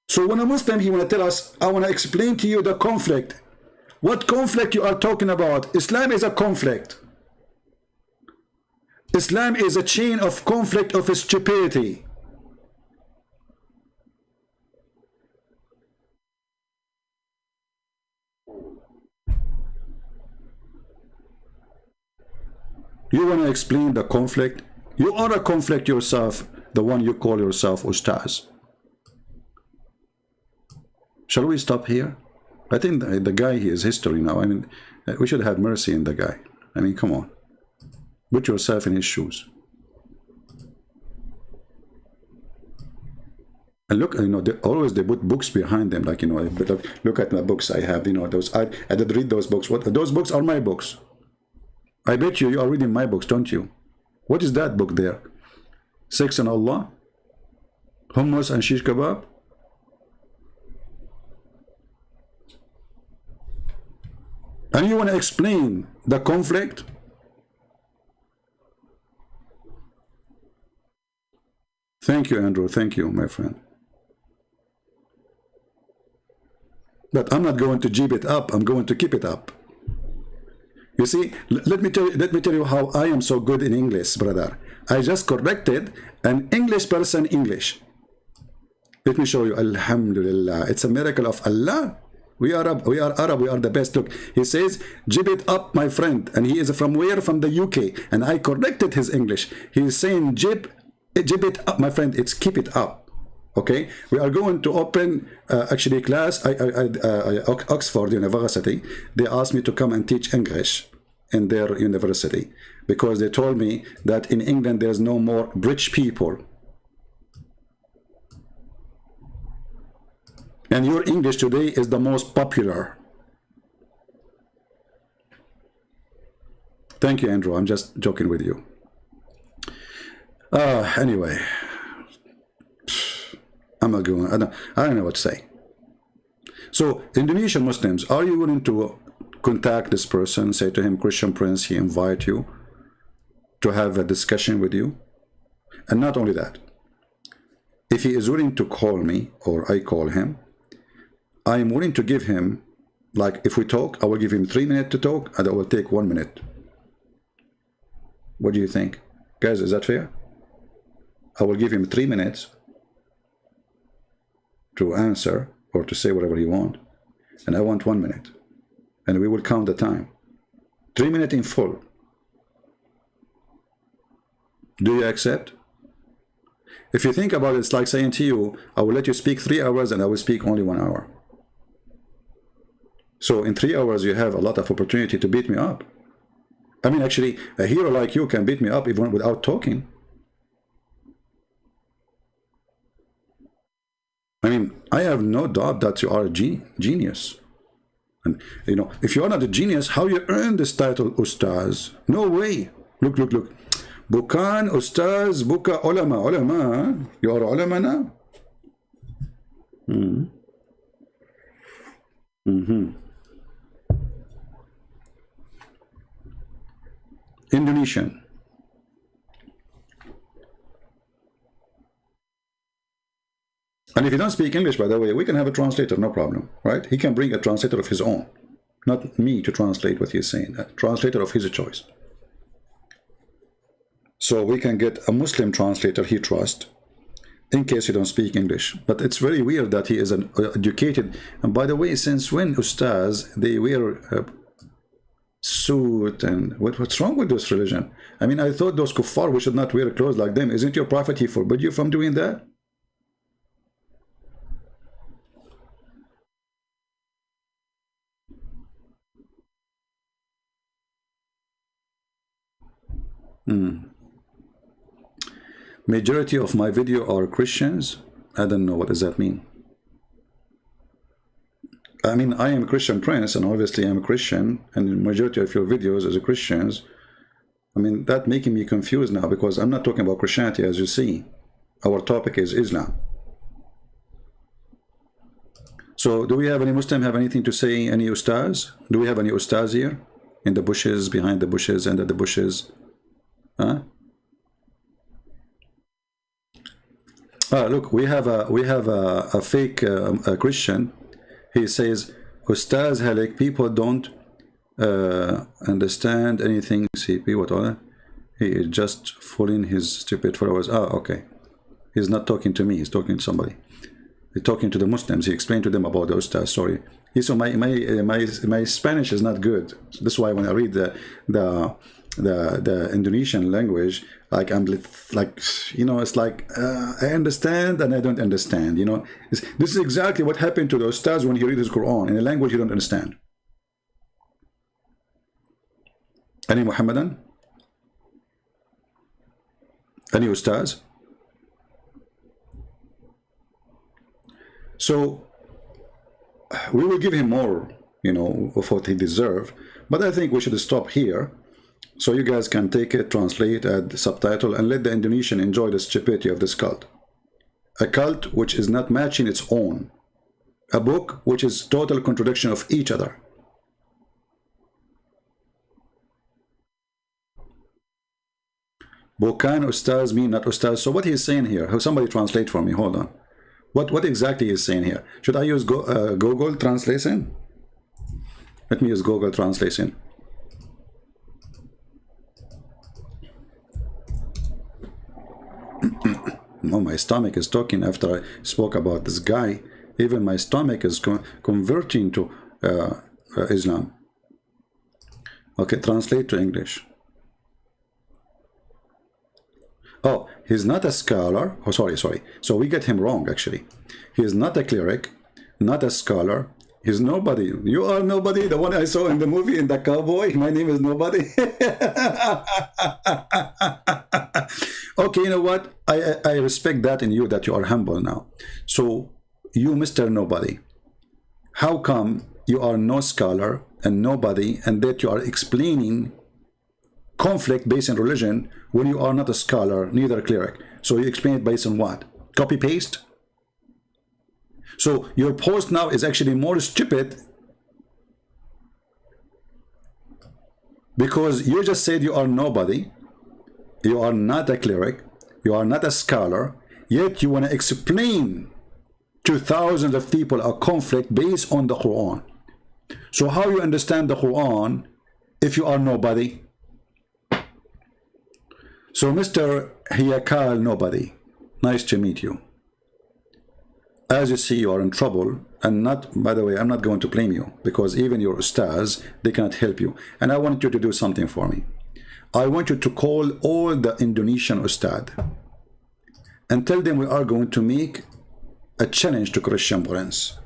So when a Muslim, he want to tell us, I want to explain to you the conflict. What conflict you are talking about? Islam is a conflict. Islam is a chain of conflict of stupidity. You want to explain the conflict? You are a conflict yourself, the one you call yourself Ustaz. Shall we stop here? I think the guy, he is history now. I mean, we should have mercy in the guy. I mean, come on. Put yourself in his shoes. And look, you know, always they put books behind them. Like, you know, look at my books I have, you know, those. I did read those books. Those books are my books. I bet you are reading my books, don't you? What is that book there? Sex and Allah? Hummus and shish kebab? And you want to explain the conflict? Thank you, Andrew. Thank you, my friend. But I'm not going to jib it up. I'm going to keep it up. You see, let me tell you how I am so good in English, brother. I just corrected an English person English. Let me show you. Alhamdulillah. It's a miracle of Allah. We are Arab. We are the best. Look, he says, jib it up, my friend. And he is from where? From the UK. And I corrected his English. He is saying jib it up, my friend. It's keep it up. Okay, we are going to open actually class. Oxford University, they asked me to come and teach English in their university because they told me that in England there's no more rich people, and your English today is the most popular. Thank you, Andrew. I'm just joking with you. Anyway, I'm not going. I don't know what to say. So, Indonesian Muslims, are you willing to contact this person, say to him, Christian Prince, he invite you to have a discussion with you? And not only that, if he is willing to call me or I call him, I am willing to give him, like if we talk, I will give him 3 minutes to talk and I will take 1 minute. What do you think? Guys, is that fair? I will give him 3 minutes to answer or to say whatever he wants, and I want 1 minute, and we will count the time. 3 minutes in full. Do you accept? If you think about it, it's like saying to you, I will let you speak 3 hours and I will speak only 1 hour. So in 3 hours you have a lot of opportunity to beat me up. I mean, actually, a hero like you can beat me up even without talking. I mean, I have no doubt that you are a genius. And you know, if you're not a genius, how you earn this title Ustaz? No way. Look, look, look. Bukan Ustaz, buka ulama. Ulama, you are ulama now? Indonesian. And if you don't speak English, by the way, we can have a translator, no problem, right? He can bring a translator of his own, not me to translate what he's saying, a translator of his choice. So we can get a Muslim translator he trusts, in case you don't speak English. But it's very weird that he is an educated. And by the way, since when Ustaz, they wear a suit, and what's wrong with this religion? I mean, I thought those kuffar, we should not wear clothes like them. Isn't your prophet, he forbid you from doing that? Majority of my video are Christians. I don't know, what does that mean? I mean, I am a Christian prince, and obviously I'm a Christian, and the majority of your videos is Christians. I mean, that making me confused now, because I'm not talking about Christianity, as you see. Our topic is Islam. So do we have any Muslim have anything to say? Any Ustaz? Do we have any Ustaz here? In the bushes, behind the bushes, under the bushes? Huh? Look, we have a fake Christian. He says, Ustaz Halik, people don't understand anything. CP, what other? He is just fooling his stupid followers. Okay. He's not talking to me. He's talking to somebody. He's talking to the Muslims. He explained to them about the Ustaz. Sorry. So my Spanish is not good. So that's why when I read the Indonesian language, like I'm like, you know, it's like I understand and I don't understand, you know. This is exactly what happened to the Ustaz when he read his Quran in a language you don't understand. Any Muhammadan? Any Ustaz? So we will give him more, you know, of what he deserves, but I think we should stop here. So you guys can take it, translate, add subtitle, and let the Indonesian enjoy the stupidity of this cult. A cult which is not matching its own. A book which is total contradiction of each other. Bukan Ustaz mean not Ustaz. So what he's saying here, have somebody translate for me, hold on. What exactly is saying here? Should I use Google Translation? Let me use Google Translation. Oh, my stomach is talking after I spoke about this guy. Even my stomach is converting to Islam. Okay, translate to English. Oh, he's not a scholar. Oh, sorry. So we get him wrong, actually. He is not a cleric, not a scholar. He's nobody. You are nobody. The one I saw in the movie, in the cowboy. My name is nobody. Okay, you know what? I respect that in you, that you are humble now. So you, Mr. Nobody, how come you are no scholar and nobody, and that you are explaining conflict based on religion when you are not a scholar, neither a cleric? So you explain it based on what? Copy paste? So your post now is actually more stupid because you just said you are nobody, you are not a cleric, you are not a scholar, yet you want to explain to thousands of people a conflict based on the Quran. So how you understand the Quran if you are nobody? So Mr. Haikal Nobody, nice to meet you. As you see, you are in trouble, and not, by the way, I'm not going to blame you, because even your Ustaz, they cannot help you. And I want you to do something for me. I want you to call all the Indonesian Ustad and tell them we are going to make a challenge to Christian Prince.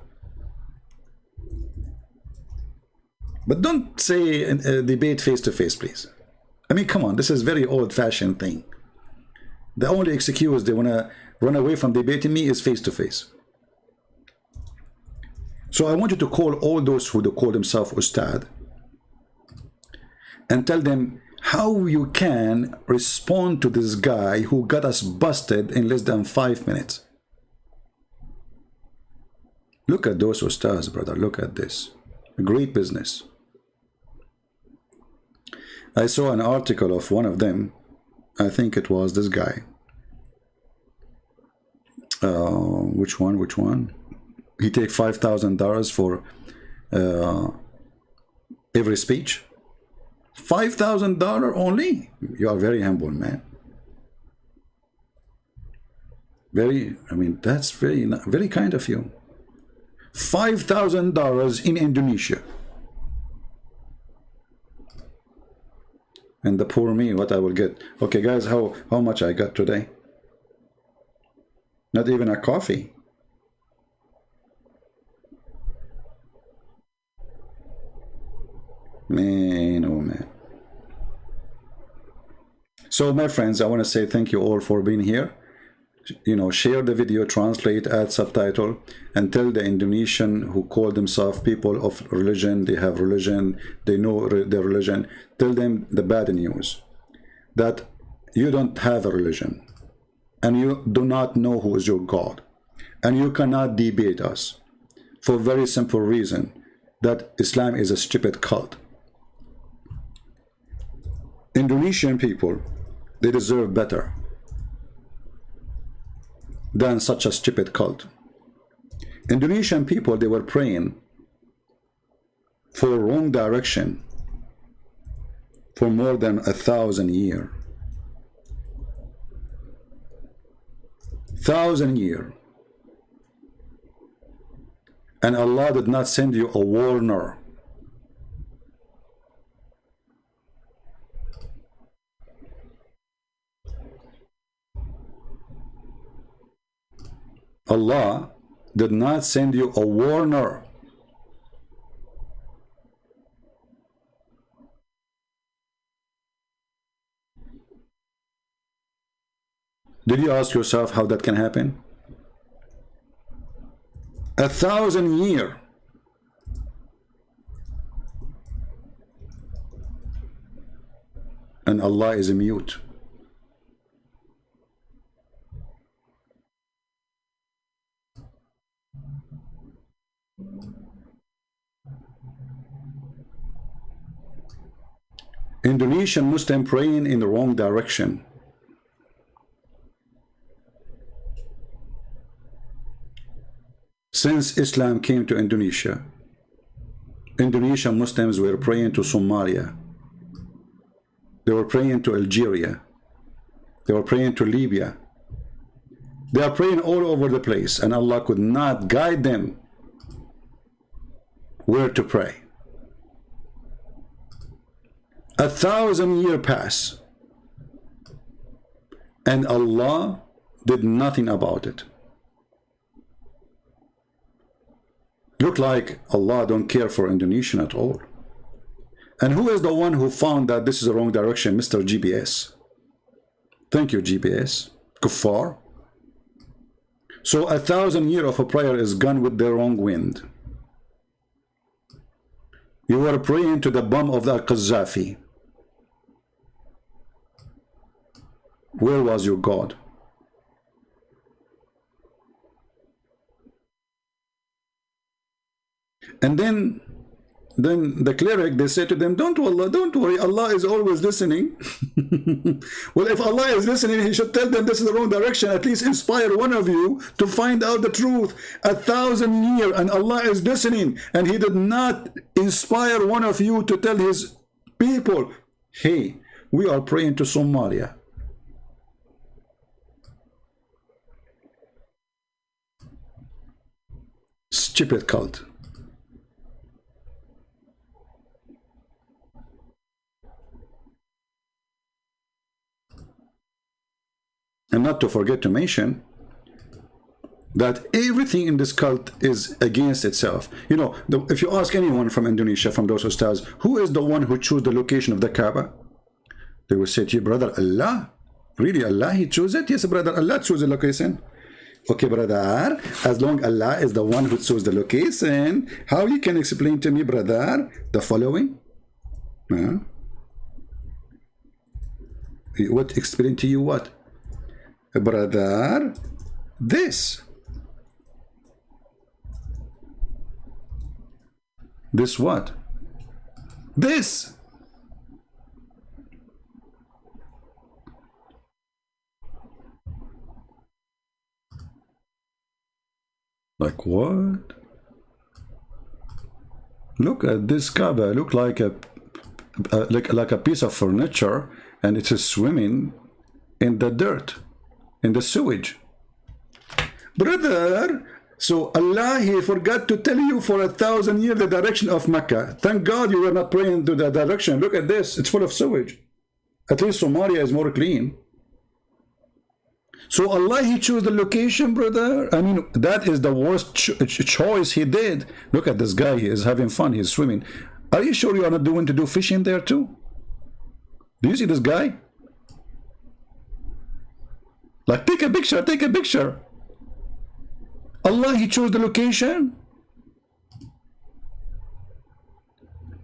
But don't say debate face to face, please. I mean, come on, this is very old-fashioned thing. The only excuse they want to run away from debating me is face to face. So I want you to call all those who call themselves Ustad and tell them how you can respond to this guy who got us busted in less than 5 minutes. Look at those Ustads, brother. Look at this. Great business. I saw an article of one of them. I think it was this guy. Which one? He take $5,000 for every speech. $5,000 only? You are very humble, man. Very, I mean, that's very kind of you. $5,000 in Indonesia. And the poor me, what I will get. Okay, guys, how much I got today? Not even a coffee. Man, oh man. So my friends, I want to say thank you all for being here. You know, share the video, translate, add subtitle, and tell the Indonesian who call themselves people of religion, they have religion, they know their religion, tell them the bad news, that you don't have a religion, and you do not know who is your God, and you cannot debate us, for a very simple reason, that Islam is a stupid cult. Indonesian people, they deserve better than such a stupid cult. Indonesian people, they were praying for wrong direction for more than 1,000 years. 1,000 years. And Allah did not send you a warner. Allah did not send you a warner. Did you ask yourself how that can happen? 1,000 years. And Allah is mute. Indonesian Muslim praying in the wrong direction. Since Islam came to Indonesia, Indonesian Muslims were praying to Somalia. They were praying to Algeria. They were praying to Libya. They are praying all over the place, and Allah could not guide them where to pray. 1,000 years pass, and Allah did nothing about it. Look like Allah don't care for Indonesian at all. And who is the one who found that this is the wrong direction? Mr. GPS. Thank you, GPS. Kuffar. So 1,000 years of a prayer is gone with the wrong wind. You were praying to the bomb of the Qaddafi. Where was your God? And then the cleric, they say to them, don't worry, Allah is always listening. Well, if Allah is listening, he should tell them this is the wrong direction, at least inspire one of you to find out the truth. 1,000 years, and Allah is listening, and he did not inspire one of you to tell his people, hey, we are praying to Somalia. Stupid cult. And not to forget to mention that everything in this cult is against itself. You know, if you ask anyone from Indonesia, from those Ustads, who is the one who chose the location of the Kaaba? They will say to you, brother, Allah. Really, Allah, he chose it? Yes, brother, Allah chose the location. Okay, brother, as long Allah is the one who chose the location, how you can explain to me, brother, the following? Huh? What explain to you what? Brother, this. This what? This. Like what? Look at this Kaaba. Look like a piece of furniture, and it is swimming in the dirt, in the sewage. Brother, so Allah, He forgot to tell you for 1,000 years the direction of Mecca. Thank God you were not praying to the direction. Look at this. It's full of sewage. At least Somalia is more clean. So Allah, He chose the location, brother. I mean, that is the worst choice He did. Look at this guy. He is having fun. He's swimming. Are you sure you are not doing to do fishing there too? Do you see this guy? Like, take a picture, take a picture. Allah, He chose the location.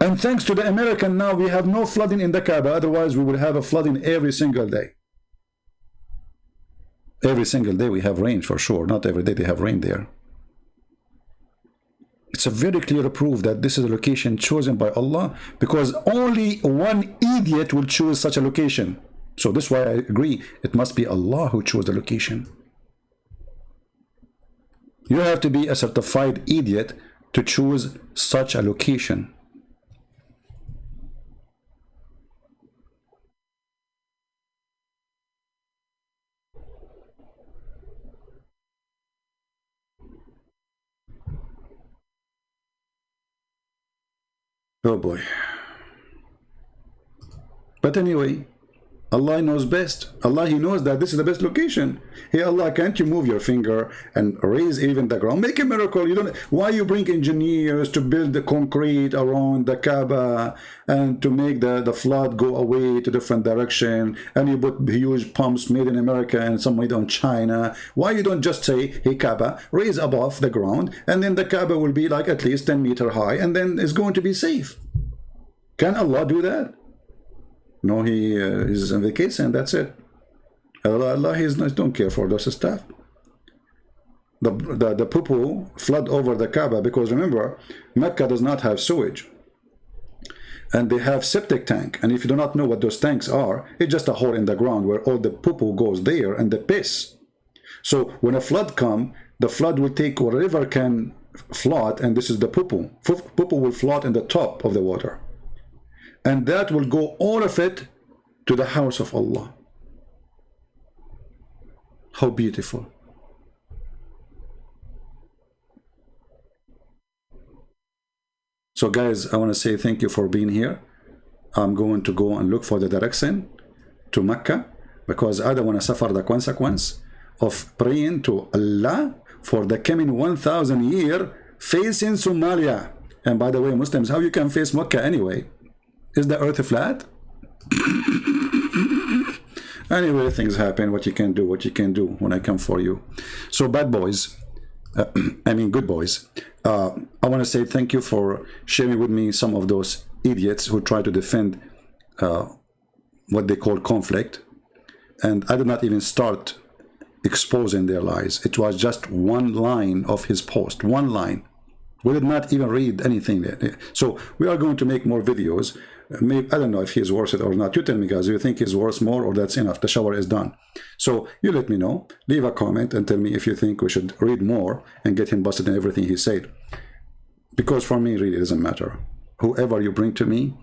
And thanks to the American, now we have no flooding in the Kaaba. Otherwise, we would have a flooding every single day. Every single day we have rain for sure. Not every day they have rain there. It's a very clear proof that this is a location chosen by Allah, because only one idiot will choose such a location. So this is why I agree, it must be Allah who chose the location. You have to be a certified idiot to choose such a location. Oh boy. But anyway, Allah knows best. Allah, He knows that this is the best location. Hey Allah, can't you move your finger and raise even the ground? Make a miracle. You don't. Why you bring engineers to build the concrete around the Kaaba and to make the flood go away to different direction, and you put huge pumps made in America and some made in China? Why you don't just say, hey Kaaba, raise above the ground, and then the Kaaba will be like at least 10 meters high, and then it's going to be safe? Can Allah do that? No, He is on vacation, that's it. Allah, He don't care for those stuff. The poo-poo flood over the Kaaba, because remember, Mecca does not have sewage. And they have septic tank. And if you do not know what those tanks are, it's just a hole in the ground where all the poo-poo goes there and the piss. So when a flood comes, the flood will take whatever can float, and this is the poo-poo. Poo-poo will float in the top of the water. And that will go all of it to the house of Allah. How beautiful. So guys, I want to say thank you for being here. I'm going to go and look for the direction to Mecca, because I don't want to suffer the consequence of praying to Allah for the coming 1,000 years facing Somalia. And by the way, Muslims, how you can face Mecca anyway? Is the earth flat? Anyway, things happen. What you can do, what you can do when I come for you. So bad boys, I mean good boys, I want to say thank you for sharing with me some of those idiots who try to defend what they call conflict. And I did not even start exposing their lies. It was just one line of his post, one line. We did not even read anything there. So we are going to make more videos. Maybe, I don't know if he's worth it or not. You tell me, guys, do you think he's worth more, or that's enough? The shower is done. So you let me know. Leave a comment and tell me if you think we should read more and get him busted in everything he said. Because for me, really, it doesn't matter. Whoever you bring to me,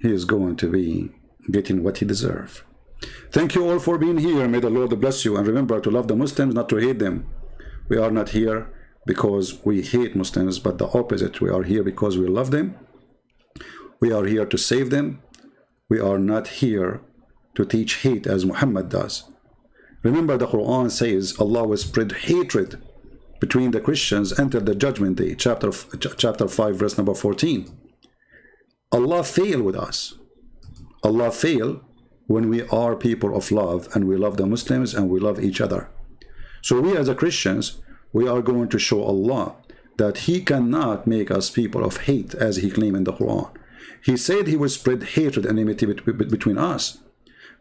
he is going to be getting what he deserves. Thank you all for being here. May the Lord bless you. And remember to love the Muslims, not to hate them. We are not here because we hate Muslims, but the opposite. We are here because we love them. We are here to save them. We are not here to teach hate as Muhammad does. Remember, the Quran says Allah will spread hatred between the Christians until the judgment day. Chapter 5, verse number 14. Allah fail with us. Allah fail when we are people of love and we love the Muslims and we love each other. So we as a Christians, we are going to show Allah that He cannot make us people of hate as He claimed in the Quran. He said He will spread hatred and enmity between us.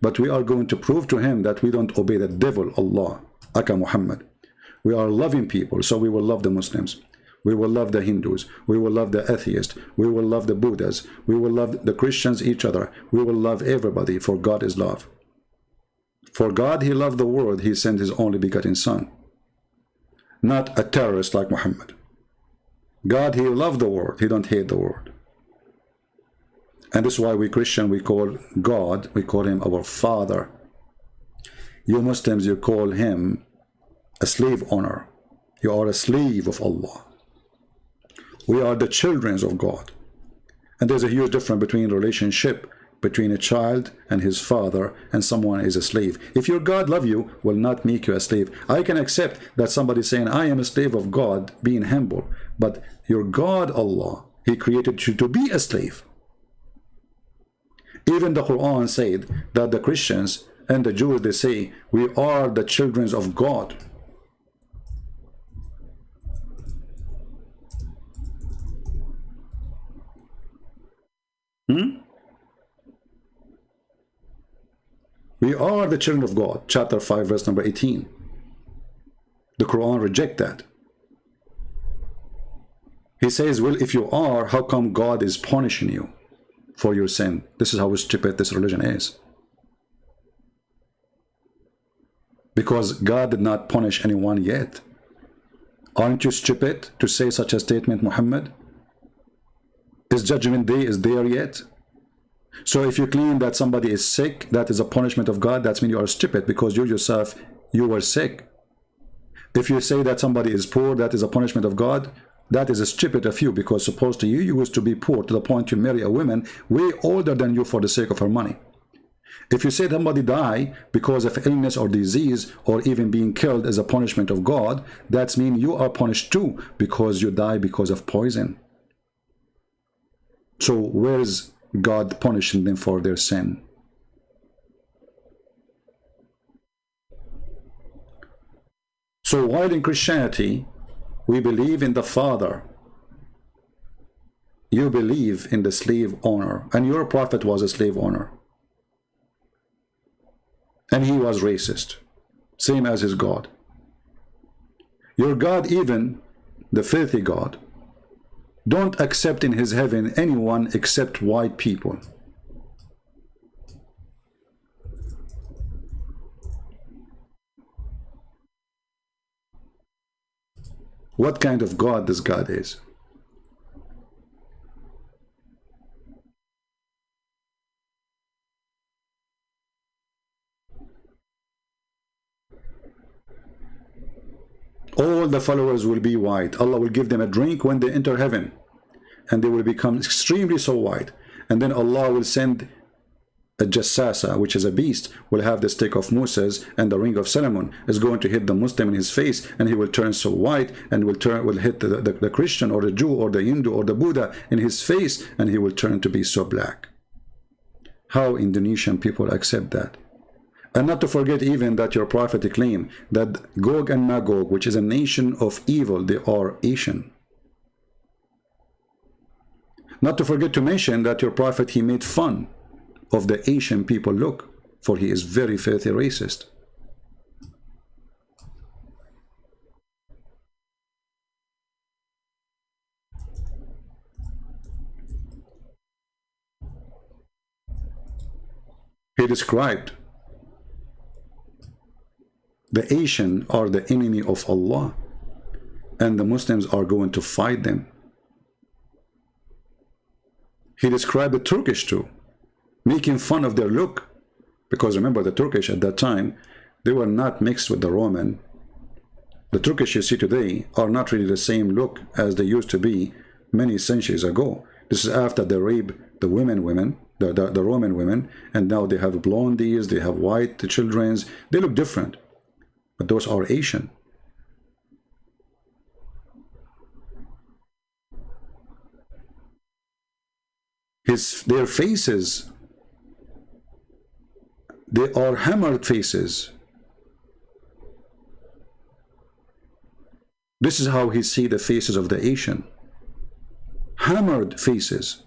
But we are going to prove to Him that we don't obey the devil, Allah, aka Muhammad. We are loving people, so we will love the Muslims. We will love the Hindus. We will love the atheists. We will love the Buddhas. We will love the Christians, each other. We will love everybody, for God is love. For God, He loved the world. He sent His only begotten Son. Not a terrorist like Muhammad. God, He loved the world. He don't hate the world. And this is why we Christian, we call God, we call Him our Father. You Muslims, you call Him a slave owner. You are a slave of Allah. We are the children of God. And there's a huge difference between relationship between a child and his father and someone is a slave. If your God love you, will not make you a slave. I can accept that somebody saying, I am a slave of God, being humble. But your God, Allah, He created you to be a slave. Even the Quran said that the Christians and the Jews, they say, we are the children of God. We are the children of God. Chapter 5, verse number 18. The Quran rejects that. He says, well, if you are, how come God is punishing you for your sin? This is how stupid this religion is. Because God did not punish anyone yet. Aren't you stupid to say such a statement, Muhammad? Is judgment day is there yet? So if you claim that somebody is sick, that is a punishment of God, that means you are stupid because you yourself, you were sick. If you say that somebody is poor, that is a punishment of God, that is a stupid of you, because supposed to you used to be poor to the point you marry a woman way older than you for the sake of her money. If you say somebody die because of illness or disease or even being killed as a punishment of God, that means you are punished too because you die because of poison. So where is God punishing them for their sin? So while in Christianity we believe in the Father, you believe in the slave owner, and your prophet was a slave owner, and he was racist, same as his God. Your God, even the filthy God, don't accept in his heaven anyone except white people. What kind of God this God is? All the followers will be white. Allah will give them a drink when they enter heaven, and they will become extremely so white. And then Allah will send a jassasa, which is a beast, will have the stick of Moses and the ring of Solomon, is going to hit the Muslim in his face, and he will turn so white, and will hit the Christian or the Jew or the Hindu or the Buddha in his face, and he will turn to be so black. How Indonesian people accept that? And not to forget even that your prophet claimed that Gog and Magog, which is a nation of evil, they are Asian. Not to forget to mention that your prophet, he made fun of the Asian people look, for he is very filthy racist. He described the Asian are the enemy of Allah, and the Muslims are going to fight them. He described the Turkish too, making fun of their look, because remember the Turkish at that time, they were not mixed with the Roman. The Turkish you see today are not really the same look as they used to be many centuries ago. This is after they raped the women, the Roman women, and now they have blondies, they have white children. They look different, but those are Asian. Their faces, they are hammered faces. This is how he see the faces of the Asian. Hammered faces.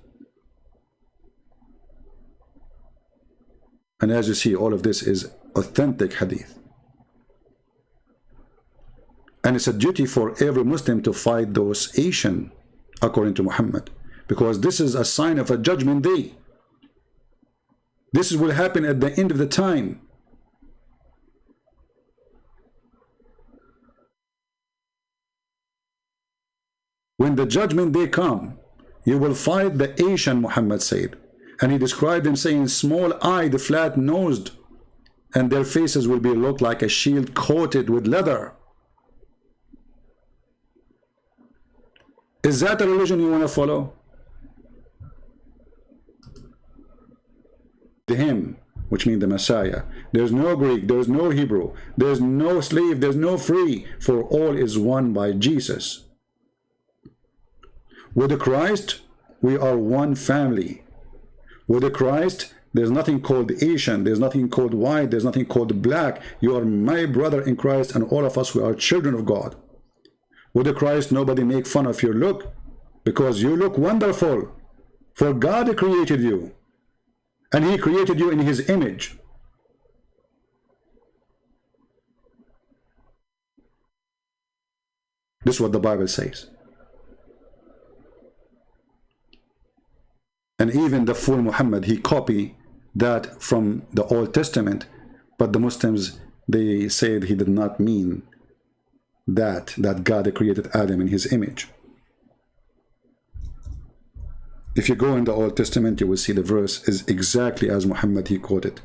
And as you see, all of this is authentic hadith. And it's a duty for every Muslim to fight those Asian, according to Muhammad, because this is a sign of a judgment day. This will happen at the end of the time. When the judgment day come, you will fight the Asian, Muhammad said. And he described them saying, small-eyed, flat-nosed, and their faces will be look like a shield coated with leather. Is that a religion you want to follow? Him, which means the Messiah. There's no Greek, there's no Hebrew, there's no slave, there's no free, for all is one by Jesus. With the Christ, we are one family. With the Christ, there's nothing called Asian, there's nothing called white, there's nothing called black. You are my brother in Christ, and all of us, we are children of God. With the Christ, nobody make fun of your look, because you look wonderful. For God created you, and he created you in his image. This is what the Bible says. And even the fool Muhammad, he copied that from the Old Testament, but the Muslims, they said he did not mean that God created Adam in his image. If you go in the Old Testament, you will see the verse is exactly as Muhammad he quoted.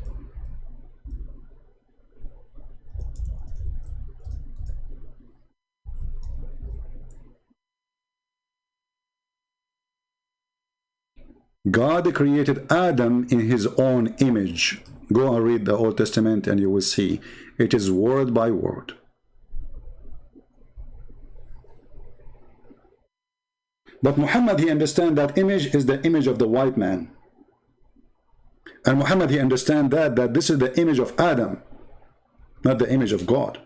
God created Adam in his own image. Go and read the Old Testament and you will see it is word by word. But Muhammad, he understands that image is the image of the white man. And Muhammad, he understands that this is the image of Adam, not the image of God.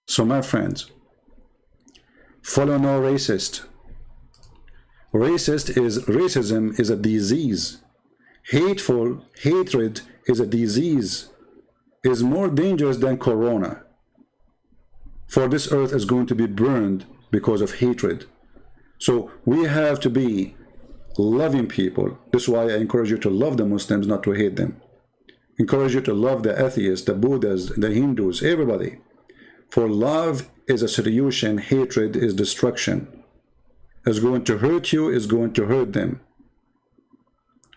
So my friends, follow no racist. Racism is a disease. Hatred is a disease. Is more dangerous than corona. For this earth is going to be burned because of hatred. So we have to be loving people. This is why I encourage you to love the Muslims, not to hate them. Encourage you to love the atheists, the Buddhas, the Hindus, everybody. For love is a solution, hatred is destruction. It's going to hurt you, it's going to hurt them.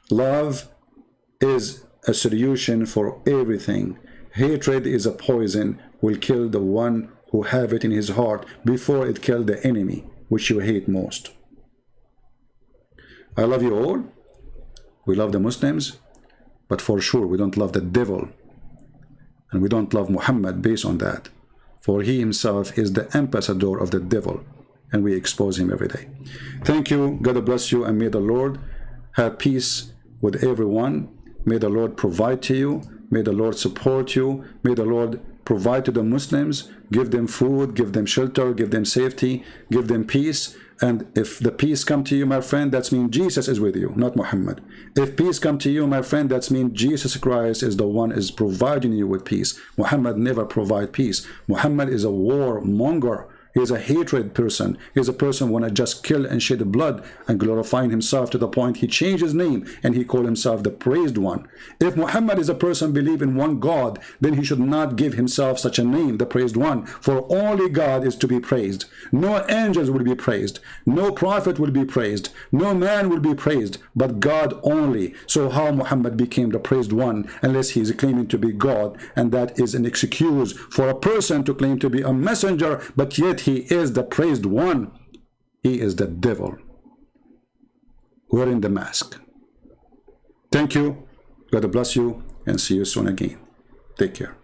Love is a solution for everything. Hatred is a poison, will kill the one who have it in his heart before it kill the enemy, which you hate most. I love you all. We love the Muslims, but for sure we don't love the devil. And we don't love Muhammad based on that. For he himself is the ambassador of the devil, and we expose him every day. Thank you. God bless you, and may the Lord have peace with everyone. May the Lord provide to you. May the Lord support you. May the Lord provide to the Muslims. Give them food, give them shelter, give them safety, give them peace. And if the peace come to you, my friend, that means Jesus is with you, not Muhammad. If peace come to you, my friend, that means Jesus Christ is the one is providing you with peace. Muhammad never provide peace. Muhammad is a warmonger. He is a hatred person. He is a person who want to just kill and shed blood and glorifying himself to the point he changed his name and he called himself the praised one. If Muhammad is a person believe in one God, then he should not give himself such a name, the praised one. For only God is to be praised. No angels will be praised. No prophet will be praised. No man will be praised, but God only. So how Muhammad became the praised one unless he is claiming to be God? And that is an excuse for a person to claim to be a messenger, but yet he is the praised one. He is the devil wearing the mask. Thank you. God bless you and see you soon again. Take care.